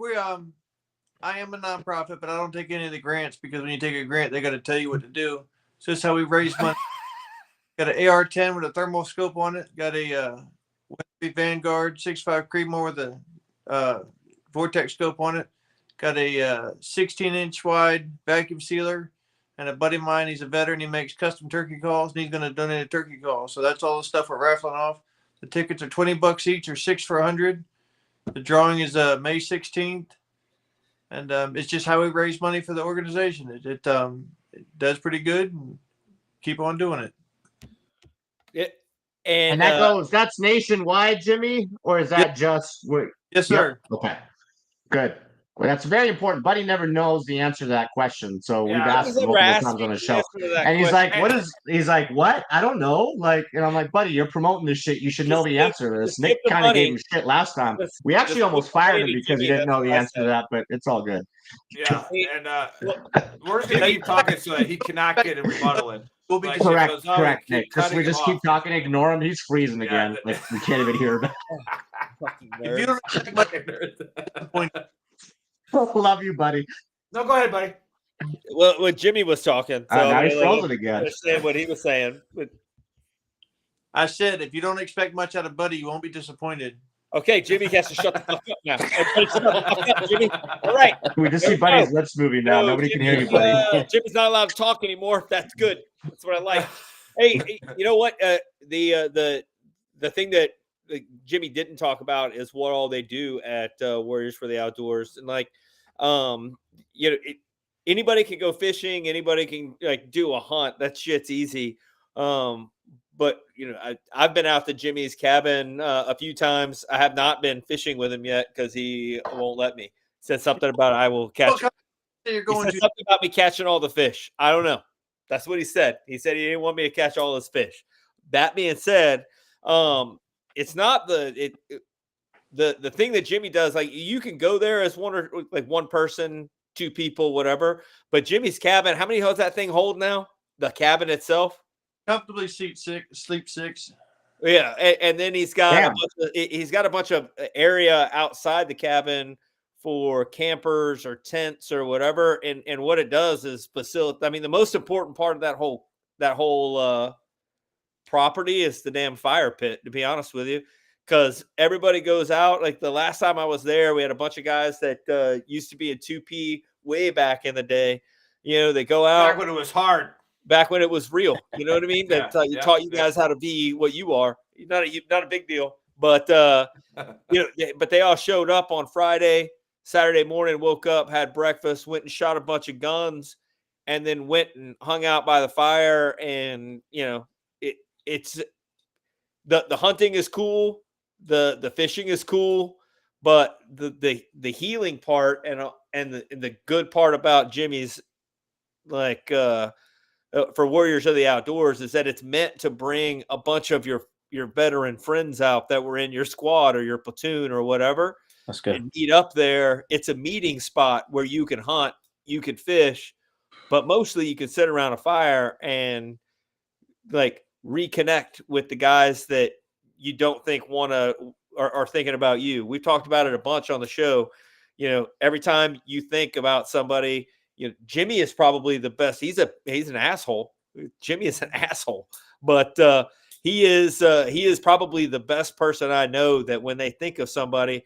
I am a nonprofit, but I don't take any of the grants because when you take a grant, they got to tell you what to do. So that's how we raise money. Got an AR-10 with a thermal scope on it. Got a Vanguard 6.5 Creedmoor with a vortex scope on it. Got a 16-inch wide vacuum sealer. And a buddy of mine, he's a veteran. He makes custom turkey calls, and he's going to donate a turkey call. So that's all the stuff we're raffling off. The tickets are $20 each, or 6 for $100. The drawing is May 16th, and it's just how we raise money for the organization. It does pretty good, and keep on doing it. And that goes. That's nationwide, Jimmy, or is that just? Yes, sir. Yep. Okay. Good. Well, that's very important. Buddy never knows the answer to that question, so we've asked him multiple times on the show. And he's like, "What is?" He's like, "What? I don't know." Like, and I'm like, "Buddy, you're promoting this shit. You should know the answer to this." Nick kind of gave him shit last time. We actually almost fired him because he didn't know the answer to that, but it's all good. Yeah, and we're just gonna keep talking so that he cannot get a rebuttal in. We'll be Correct, Nick. Because we just keep talking, ignore him. He's freezing again. Like we can't even hear him. If you don't expect much, love you, buddy. No, go ahead, buddy. Well, when Jimmy was talking, so now he's frozen again. Understand what he was saying. I said, if you don't expect much out of Buddy, you won't be disappointed. Okay, Jimmy has to shut the fuck up now. Everybody shut the fuck up, Jimmy. All right. We just see Buddy's lips moving now. Nobody can hear you, buddy. Jimmy's not allowed to talk anymore. That's good. That's what I like. Hey, you know what? The thing that Jimmy didn't talk about is what all they do at Warriors for the Outdoors, and like, anybody can go fishing. Anybody can like do a hunt. That shit's easy. But I've been out to Jimmy's cabin a few times. I have not been fishing with him yet because he won't let me. Said something about I will catch. He said something about me catching all the fish. I don't know. That's what he said. He said he didn't want me to catch all his fish. That being said, it's not the thing that Jimmy does. Like you can go there as one person, 2 people, whatever. But Jimmy's cabin, how many does that thing hold now? The cabin itself. Comfortably sleep 6. Yeah, and then he's got a bunch of area outside the cabin for campers or tents or whatever. And what it does is facilitate. I mean, the most important part of that whole property is the damn fire pit. To be honest with you, because everybody goes out. Like the last time I was there, we had a bunch of guys that used to be a 2P way back in the day. They go out back when it was hard. Back when it was real, you know what I mean? That taught you guys how to be what you are. Not a big deal, but but they all showed up on Friday, Saturday morning, woke up, had breakfast, went and shot a bunch of guns, and then went and hung out by the fire. And it's the hunting is cool, the fishing is cool, but the healing part and the good part about Jimmy's like. For Warriors of the Outdoors is that it's meant to bring a bunch of your veteran friends out that were in your squad or your platoon or whatever. That's good. And meet up there. It's a meeting spot where you can hunt, you can fish, but mostly you can sit around a fire and like reconnect with the guys that you don't think want to are thinking about you. We've talked about it a bunch on the show. Every time you think about somebody, Jimmy is probably the best. He's an asshole. Jimmy is an asshole, but he is probably the best person I know that when they think of somebody,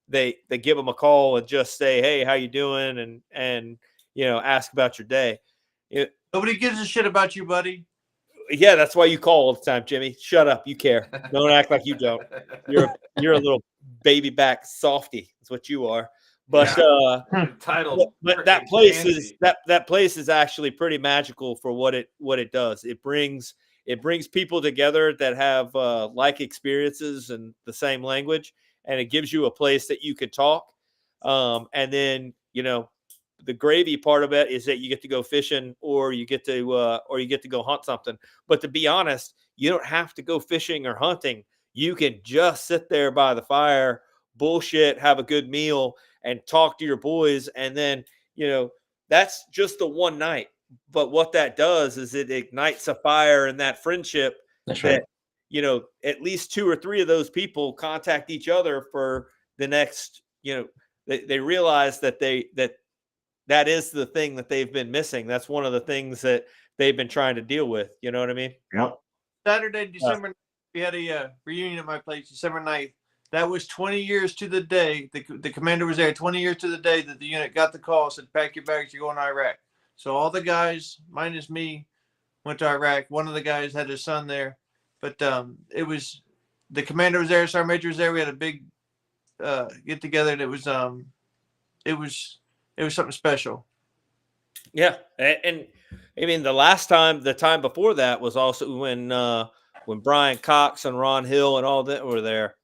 they give them a call and just say, "Hey, how you doing?" and ask about your day. Nobody gives a shit about you, buddy. Yeah, that's why you call all the time, Jimmy. Shut up. You care. Don't act like you don't. You're a little baby back softy. That's what you are. But entitled. But that place is that place is actually pretty magical for what it does. It brings people together that have like experiences and the same language, and it gives you a place that you could talk. And then the gravy part of it is that you get to go fishing or you get to go hunt something. But to be honest, you don't have to go fishing or hunting. You can just sit there by the fire, bullshit, have a good meal, and talk to your boys. And then, that's just the one night. But what that does is it ignites a fire in that friendship. That's right. At least 2 or 3 of those people contact each other for the next, they realize that that is the thing that they've been missing. That's one of the things that they've been trying to deal with. You know what I mean? Yep. Saturday, December, we had a reunion at my place, December 9th. That was 20 years to the day. The commander was there 20 years to the day that the unit got the call, said, pack your bags, you're going to Iraq. So all the guys, minus me, went to Iraq. One of the guys had his son there. But it was, the commander was there, Sergeant Major was there. We had a big get together, and it was something special. Yeah. And I mean, the time before that was also when Brian Cox and Ron Hill and all that were there.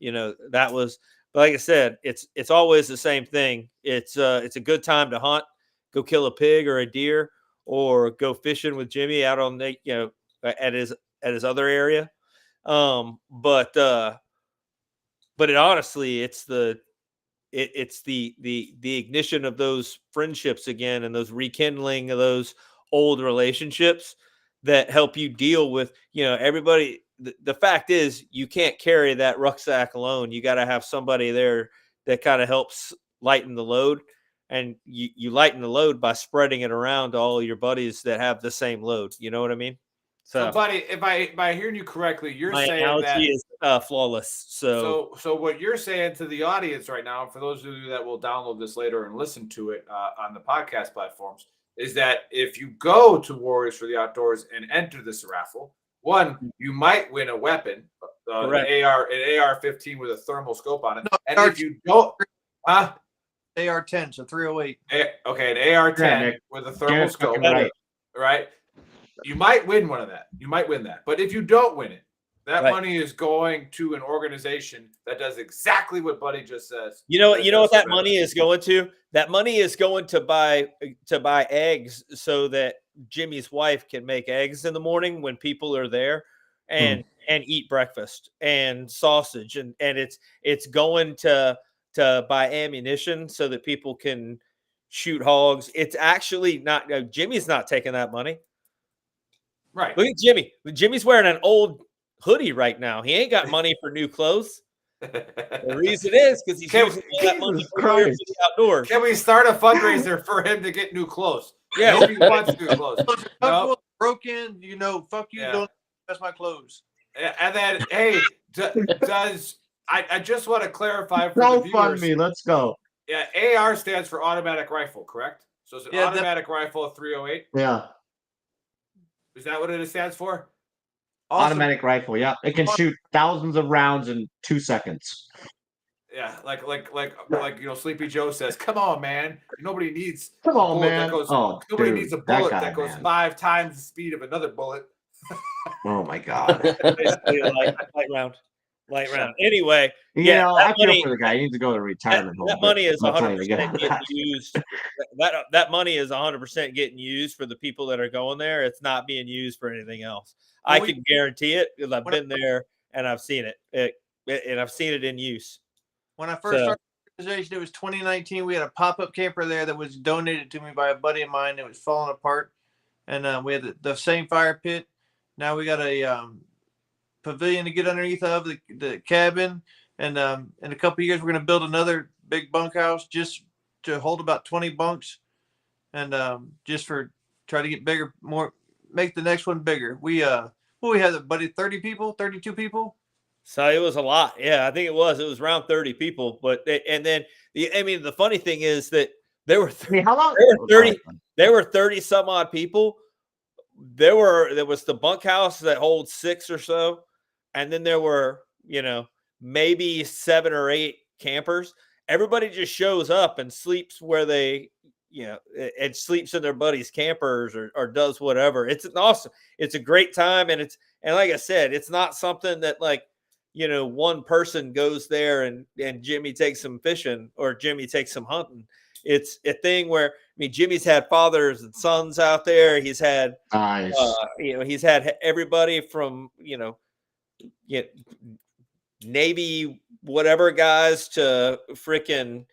That was, like I said, it's always the same thing. It's a good time to hunt, go kill a pig or a deer, or go fishing with Jimmy out on the, at his other area. But it honestly, it's the ignition of those friendships again, and those rekindling of those old relationships that help you deal with, everybody. The fact is, you can't carry that rucksack alone. You got to have somebody there that kind of helps lighten the load, and you lighten the load by spreading it around to all your buddies that have the same load. You know what I mean? So, buddy, if I hearing you correctly, you're my saying analogy that is flawless. So what you're saying to the audience right now, for those of you that will download this later and listen to it on the podcast platforms, is that if you go to Warriors for the Outdoors and enter this raffle, one, you might win a weapon, an AR-15 with a thermal scope on it, and if you don't, AR-10, so 308. Okay, an AR-10 with a thermal scope, right? You might win one of that. You might win that. But if you don't win it, that money is going to an organization that does exactly what Buddy just says. You know what that money is going to? That money is going to buy eggs so that Jimmy's wife can make eggs in the morning when people are there and eat breakfast and sausage. And it's going to buy ammunition so that people can shoot hogs. It's actually not, Jimmy's not taking that money. Right. Look at Jimmy. Jimmy's wearing an old hoodie right now. He ain't got money for new clothes. The reason is because he's using all that money for the outdoors. Can we start a fundraiser for him to get new clothes? Yeah. Nobody wants new clothes. No. Broke in, fuck you, don't that's my clothes. And then, hey, I just want to clarify for the viewers. GoFundMe, let's go. Yeah, AR stands for automatic rifle, correct? So it's an automatic rifle, 308. Yeah. Is that what it stands for? Automatic rifle, yeah. It can shoot thousands of rounds in 2 seconds. Yeah, like Sleepy Joe says, "Come on, man! Nobody needs a bullet man. Nobody needs a bullet that goes 5 times the speed of another bullet." Oh my god! Basically, light round. Anyway, I feel for the guy. He needs to go to retirement home. That money is 100% getting used. That money is 100% getting used for the people that are going there. It's not being used for anything else. I can guarantee it because I've been there and I've seen it. And I've seen it in use. When I first started the organization, it was 2019. We had a pop-up camper there that was donated to me by a buddy of mine. It was falling apart, and we had the same fire pit. Now we got a pavilion to get underneath of the cabin. And in a couple of years, we're going to build another big bunkhouse just to hold about 20 bunks, and just for try to get bigger, make the next one bigger. We had, buddy, 30 people, 32 people. So it was a lot. Yeah, I think it was around 30 people. But the funny thing is that there were how long? There were 30 some odd people. There was the bunkhouse that holds 6 or so, and then there were maybe 7 or 8 campers. Everybody just shows up and sleeps where they and sleeps in their buddies' campers or does whatever. It's a great time, and like I said, it's not something that one person goes there and Jimmy takes some fishing or Jimmy takes some hunting. It's a thing where, Jimmy's had fathers and sons out there. He's had, he's had everybody from, Navy, whatever guys to freaking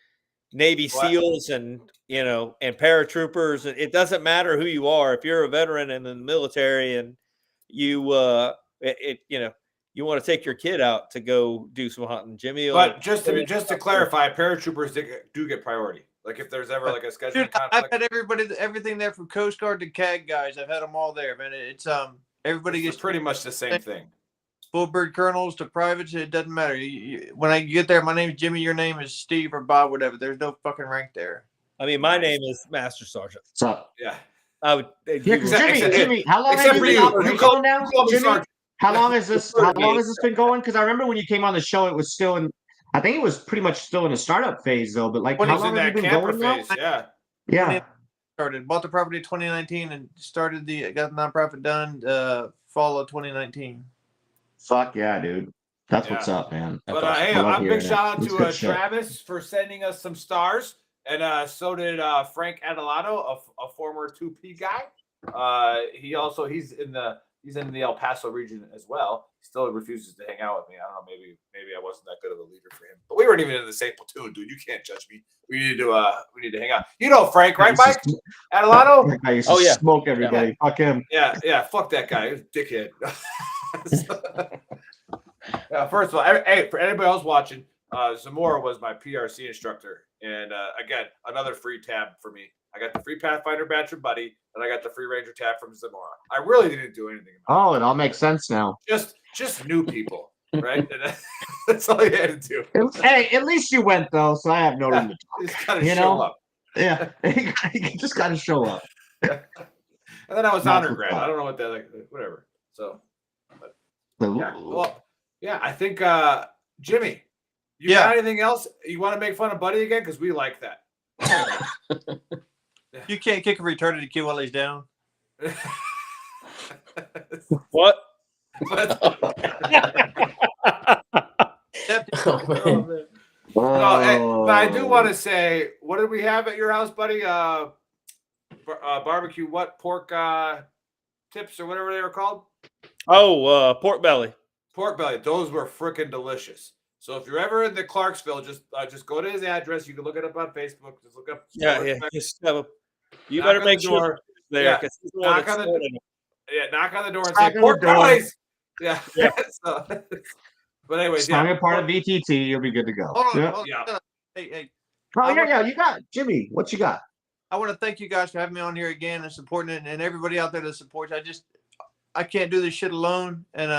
Navy SEALs and paratroopers. And it doesn't matter who you are. If you're a veteran and in the military and you want to take your kid out to go do some hunting, Jimmy. But just to clarify, paratroopers do get priority. Like if there's ever like a scheduling conflict. I've had everything there from Coast Guard to CAG guys. I've had them all there, man. It's everybody gets pretty much the same thing. Full bird colonels to privates, it doesn't matter. When I get there, my name's Jimmy. Your name is Steve or Bob, whatever. There's no fucking rank there. My name is Master Sergeant. What's up? Yeah. I would. Jimmy, how long have you been operational now? Jimmy, how long has this been going? Because I remember when you came on the show, it was still in. I think it was pretty much still in the startup phase, though. But how long have you been going phase, now? Yeah. Bought the property in 2019 and got the nonprofit done fall of 2019. Fuck yeah, dude. That's what's up, man. But hey, I'm big shout out to Travis for sending us some stars, and so did Frank Adelano, a former 2P guy. He's in the El Paso region as well. He still refuses to hang out with me. I don't know. Maybe I wasn't that good of a leader for him. But we weren't even in the same platoon, dude. You can't judge me. We need to hang out. You know Frank, right, Mike? Adelano? I used to smoke everybody. Yeah. Fuck him. Yeah. Fuck that guy. He's a dickhead. First of all, hey, for anybody else watching, Zamora was my PRC instructor, and again, another free tab for me. I got the free Pathfinder badge from Buddy, and I got the free Ranger tab from Zamora. I really didn't do anything. Oh, it all makes sense now. Just new people, right? That's all you had to do. Hey, at least you went though, so I have no reason to talk. You just gotta show up. Yeah, you just gotta show up. And then I was honor grad. I don't know what that whatever. So, I think Jimmy, you got anything else? You want to make fun of Buddy again? Because we like that. You can't kick a retarded kid while he's down. What? But I do want to say, what did we have at your house, buddy? Barbecue, pork tips or whatever they were called? Oh, pork belly. Pork belly. Those were freaking delicious. So if you're ever in the Clarksville, just go to his address. You can look it up on Facebook. Just look up. You better make sure there. Knock on the door and say pork bellies. Yeah. But anyways, I'm part of VTT. You'll be good to go. Hold on. Hey. You got Jimmy. What you got? I want to thank you guys for having me on here again and supporting it, and everybody out there that supports. I can't do this shit alone, and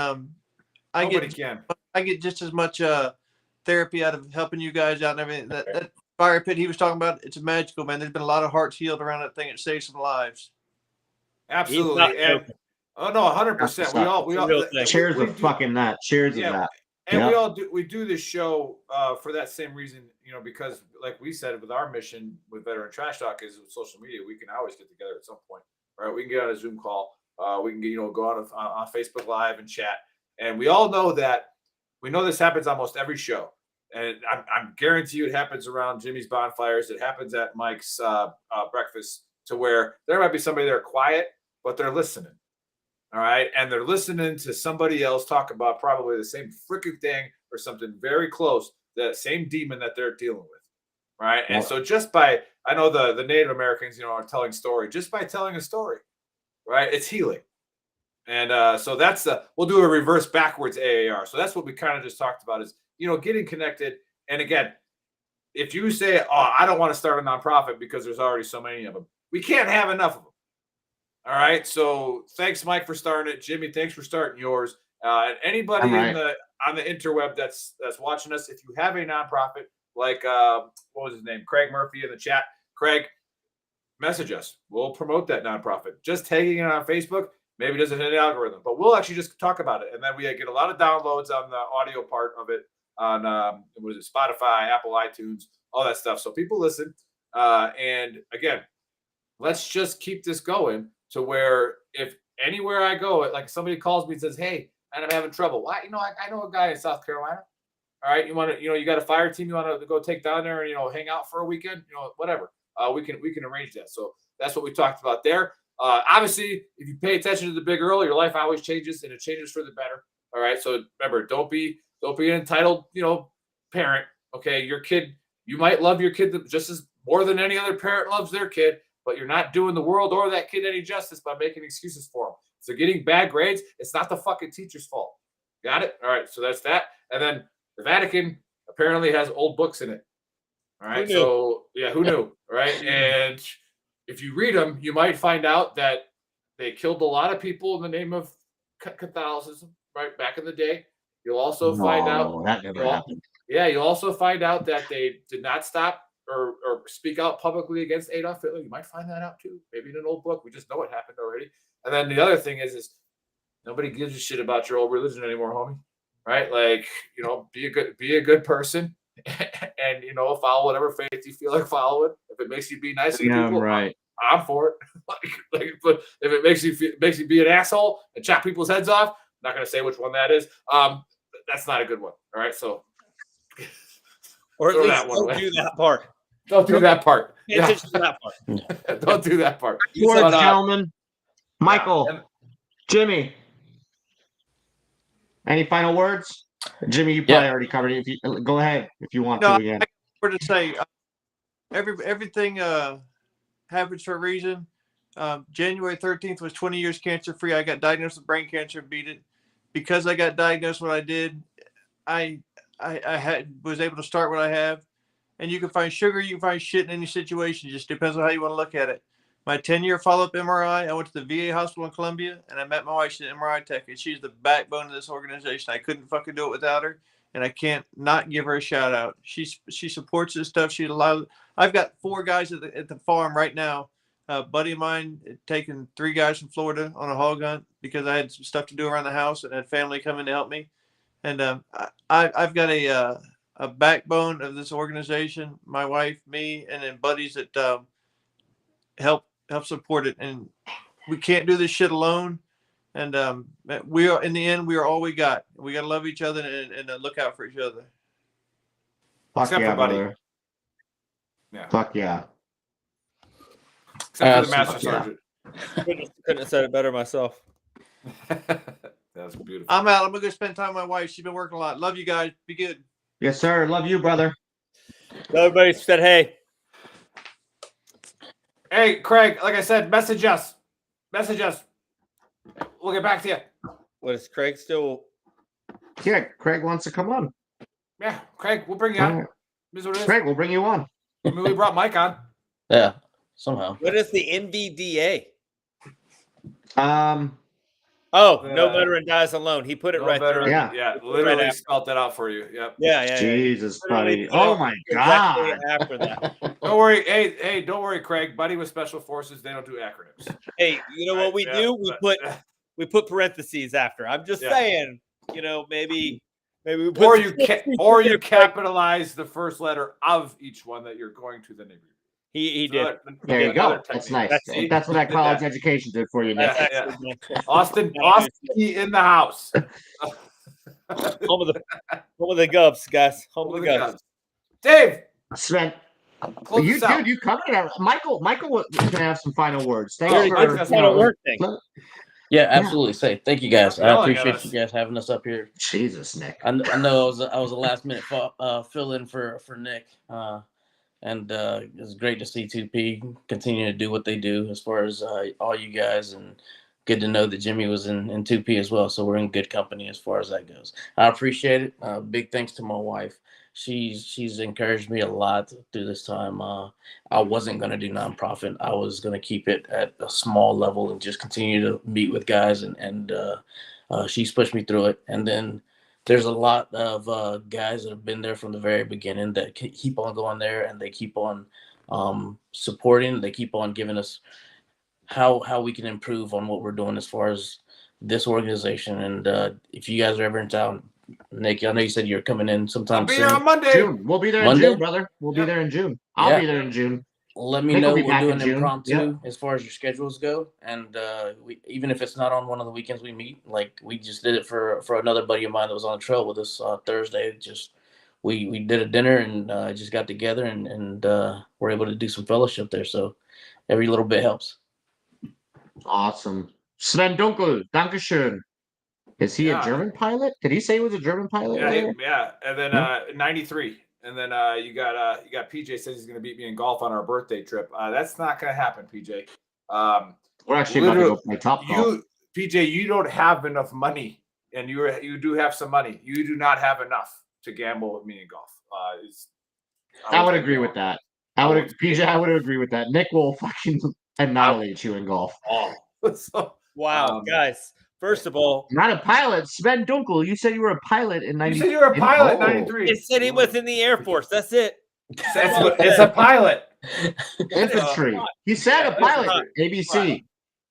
I get just as much therapy out of helping you guys out and everything. That fire pit he was talking about, it's magical, man. There's been a lot of hearts healed around that thing. It saves some lives. Absolutely. And, no, 100%. We all cheers of fucking that. Cheers of that. And we do this show for that same reason, because like we said, with our mission with Veteran Trash Talk is with social media, we can always get together at some point, right? We can get on a Zoom call. We can get, go on Facebook Live and chat. And we all know that this happens almost every show. And I'm guarantee you it happens around Jimmy's bonfires. It happens at Mike's breakfast, to where there might be somebody there quiet, but they're listening. All right. And they're listening to somebody else talk about probably the same freaking thing or something very close, that same demon that they're dealing with. Right. And so I know the Native Americans, are telling story, just by telling a story, right? It's healing. And so we'll do a reverse backwards AAR. So that's what we kind of just talked about, is getting connected. And again, if you say, "Oh, I don't want to start a nonprofit because there's already so many of them," we can't have enough of them. All right. So thanks, Mike, for starting it. Jimmy, thanks for starting yours. And anybody on the interweb that's watching us, if you have a nonprofit, like what was his name, Craig Murphy in the chat, Craig, message us. We'll promote that nonprofit. Just tagging it on Facebook maybe doesn't hit the algorithm, but we'll actually just talk about it, and then we get a lot of downloads on the audio part of it on what is it, Spotify, Apple, iTunes, all that stuff. So people listen. And again, let's just keep this going to where if anywhere I go, like somebody calls me and says, "Hey, I'm having trouble." Why? I know a guy in South Carolina. All right, you want to, you got a fire team you want to go take down there and hang out for a weekend, whatever. We can arrange that. So that's what we talked about there. Obviously, if you pay attention to the Big Earl, your life always changes, and it changes for the better. All right. So remember, don't be an entitled, parent. Okay, your kid, you might love your kid just as more than any other parent loves their kid, but you're not doing the world or that kid any justice by making excuses for them. So getting bad grades, it's not the fucking teacher's fault. Got it? All right. So that's that. And then the Vatican apparently has old books in it. All right. So yeah, who knew? Right. And if you read them, you might find out that they killed a lot of people in the name of Catholicism, right? Back in the day. You'll also find out that never happened. Yeah, you'll also find out that they did not stop or speak out publicly against Adolf Hitler. You might find that out too. Maybe in an old book. We just know it happened already. And then the other thing is nobody gives a shit about your old religion anymore, homie. Right? Like, be a good person. And follow whatever faith you feel like following. If it makes you be nice to people, right. I'm for it. But if it makes you be an asshole and chop people's heads off, I'm not going to say which one that is. That's not a good one. All right, so or at least don't do that part. Don't do that part. Pay attention to that part. Don't do that part. Words, gentlemen. Michael, Jimmy. Any final words? Jimmy, you probably already covered it. Go ahead if you want to again. I to say everything happens for a reason. January 13th was 20 years cancer free. I got diagnosed with brain cancer and beat it. Because I got diagnosed what I did, I was able to start what I have. And you can find sugar, you can find shit in any situation. It just depends on how you want to look at it. My 10-year follow-up MRI, I went to the VA hospital in Columbia, and I met my wife. She's an MRI tech, and she's the backbone of this organization. I couldn't fucking do it without her, and I can't not give her a shout out. She supports this stuff. I've got 4 guys at the farm right now. A buddy of mine taking 3 guys from Florida on a hog hunt because I had some stuff to do around the house and had family come in to help me. And I've got a backbone of this organization, my wife, me, and then buddies that help support it. And we can't do this shit alone. And we are, in the end, we are all we got. We got to love each other and look out for each other. Fuck Except yeah, for buddy. brother. Yeah. Fuck yeah. Except for the master sergeant. Couldn't have said it better myself. That's beautiful. I'm out. I'm gonna go spend time with my wife. She's been working a lot. Love you guys. Be good. Yes, sir. Love you, brother. Everybody said hey. Hey, Craig, like I said, message us. We'll get back to you. What is Craig still? Yeah, Craig wants to come on. Yeah, Craig, we'll bring you on. Craig, we'll bring you on. I mean, we brought Mike on. Yeah, somehow. What is the NVDA? No veteran dies alone. He put it right there. Yeah, literally spelled that out for you. Yep. Yeah. Jesus, buddy. Oh my God. After that. Don't worry. Hey, don't worry, Craig. Buddy with Special Forces, they don't do acronyms. Hey, you know what we do? We put parentheses after. I'm just saying, maybe we put or you capitalize the first letter of each one that you're going to the neighborhood. He did. There you go. That's nice. That's what that college education did for you, Nick. Austin in the house. Home of the Gubs, guys. Home of the Gubs. Dave. Sven. You covered it. Michael can have some final words. Thanks for final word thing. Yeah, absolutely. Say thank you guys. I appreciate you guys having us up here. Jesus, Nick. I know I was a last minute fill in for Nick. And it's great to see 2P continue to do what they do as far as all you guys and good to know that Jimmy was in 2P as well. So we're in good company as far as that goes. I appreciate it. Big thanks to my wife. She's encouraged me a lot through this time. I wasn't going to do nonprofit. I was going to keep it at a small level and just continue to meet with guys. And she's pushed me through it. And then there's a lot of guys that have been there from the very beginning that keep on going there, and they keep on supporting. They keep on giving us how we can improve on what we're doing as far as this organization. And if you guys are ever in town, Nick, I know you said you're coming in sometime I'll be soon. here on Monday. June. We'll be there Monday? in June, brother. We'll be there in June. I'll be there in June. Let me Nick will know. be We'll back do in an June. impromptu as far as your schedules go, and even if it's not on one of the weekends we meet, like we just did it for another buddy of mine that was on the trail with us Thursday. Just we did a dinner and just got together and we're able to do some fellowship there. So every little bit helps. Awesome. Sven Dunkel, Dankeschön. Is he a German pilot? Did he say he was a German pilot? Yeah. And then 93. And then you got PJ says he's going to beat me in golf on our birthday trip. That's not going to happen, PJ. We're actually about to go play top golf. PJ, you don't have enough money, and you do have some money. You do not have enough to gamble with me in golf. I would agree with that. I would agree with that. Nick will fucking annihilate you in golf. Wow, guys. First of all, not a pilot. Sven Dunkel, you said you were a pilot in 93. You said you were a pilot in 93. It said he was in the Air Force. That's it. It's a pilot. Infantry. He said a pilot. ABC.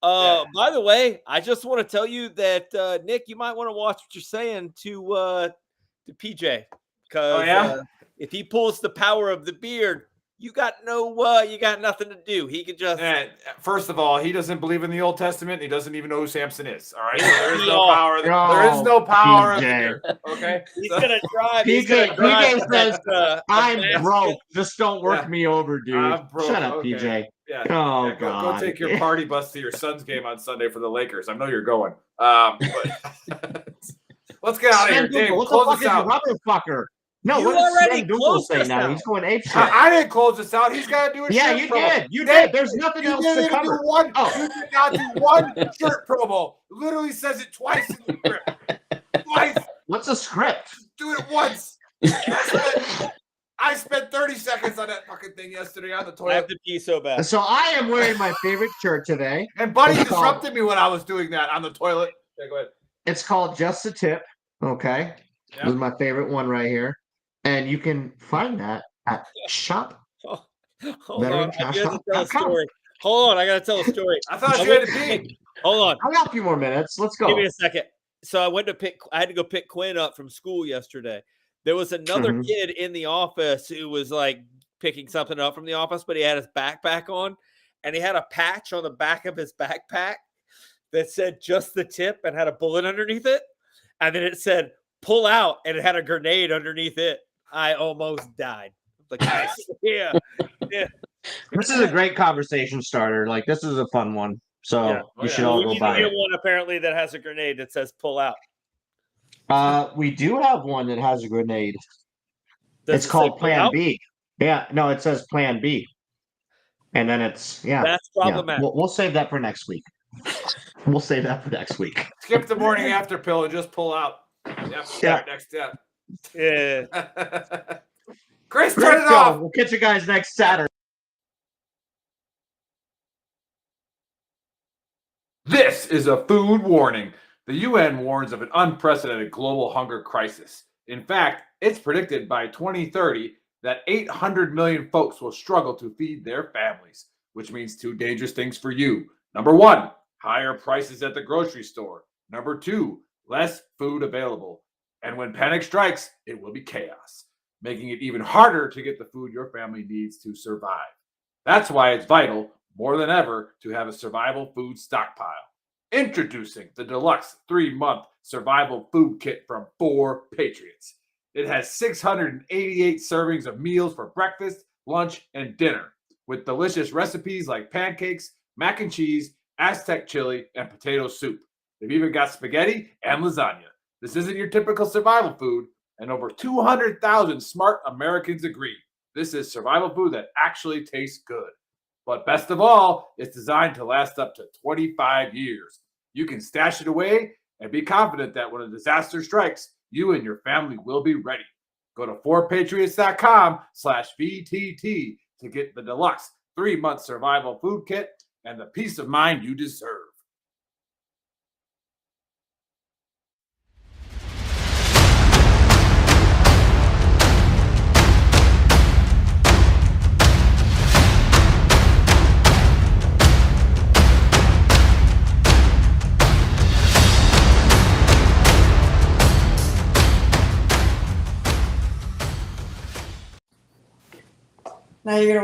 By the way, I just want to tell you that Nick, you might want to watch what you're saying to PJ, because if he pulls the power of the beard, you got nothing to do. He could just. First of all, he doesn't believe in the Old Testament. He doesn't even know who Samson is. All right, so there is no power. There is no power. Okay, he's gonna drive. PJ says, "I'm broke. Just don't work me over, dude." Shut up, PJ. Yeah. Oh God. God. Go take your party bus to your son's game on Sunday for the Lakers. I know you're going. But let's get out of here, Dave. What Close the fuck us out. Is motherfucker? No, you what does already Sven Dunkel say now? Out. He's going ape shit. I didn't close this out. He's got to do a shirt promo. did. You did. There's nothing else to cover. You did not do one shirt promo. Literally says it twice in the script. Twice. What's a script? Do it once. I spent 30 seconds on that fucking thing yesterday on the toilet. I have to pee so bad. So I am wearing my favorite shirt today. And Buddy disrupted me when I was doing that on the toilet. Yeah, go ahead. It's called Just a Tip. Okay. This is my favorite one right here. And you can find that at shop. Hold on, I gotta tell a story. Hold on, I gotta tell a story. I thought you had to pee. Hold on. I got a few more minutes. Let's go. Give me a second. So I had to go pick Quinn up from school yesterday. There was another kid in the office who was like picking something up from the office, but he had his backpack on, and he had a patch on the back of his backpack that said "Just the Tip" and had a bullet underneath it, and then it said "Pull out" and it had a grenade underneath it. I almost died. Like, yeah. This is a great conversation starter. Like, this is a fun one. So you should all go buy it. One apparently that has a grenade that says "Pull out." We do have one that has a grenade. Does it's called Plan B. Yeah, no, it says Plan B. And then it's That's problematic. We'll save that for next week. We'll save that for next week. Skip the morning after pill and just pull out. Yep. Next step. Yeah. Chris, turn it off. We'll catch you guys next Saturday. This is a food warning. The UN warns of an unprecedented global hunger crisis. In fact, it's predicted by 2030 that 800 million folks will struggle to feed their families, which means two dangerous things for you. Number one, higher prices at the grocery store. Number two, less food available. And when panic strikes, it will be chaos, making it even harder to get the food your family needs to survive. That's why it's vital, more than ever, to have a survival food stockpile. Introducing the deluxe 3-month survival food kit from 4 Patriots. It has 688 servings of meals for breakfast, lunch, and dinner, with delicious recipes like pancakes, mac and cheese, Aztec chili, and potato soup. They've even got spaghetti and lasagna. This isn't your typical survival food, and over 200,000 smart Americans agree. This is survival food that actually tastes good. But best of all, it's designed to last up to 25 years. You can stash it away and be confident that when a disaster strikes, you and your family will be ready. Go to 4patriots.com/VTT to get the deluxe 3-month survival food kit and the peace of mind you deserve. Now you're gonna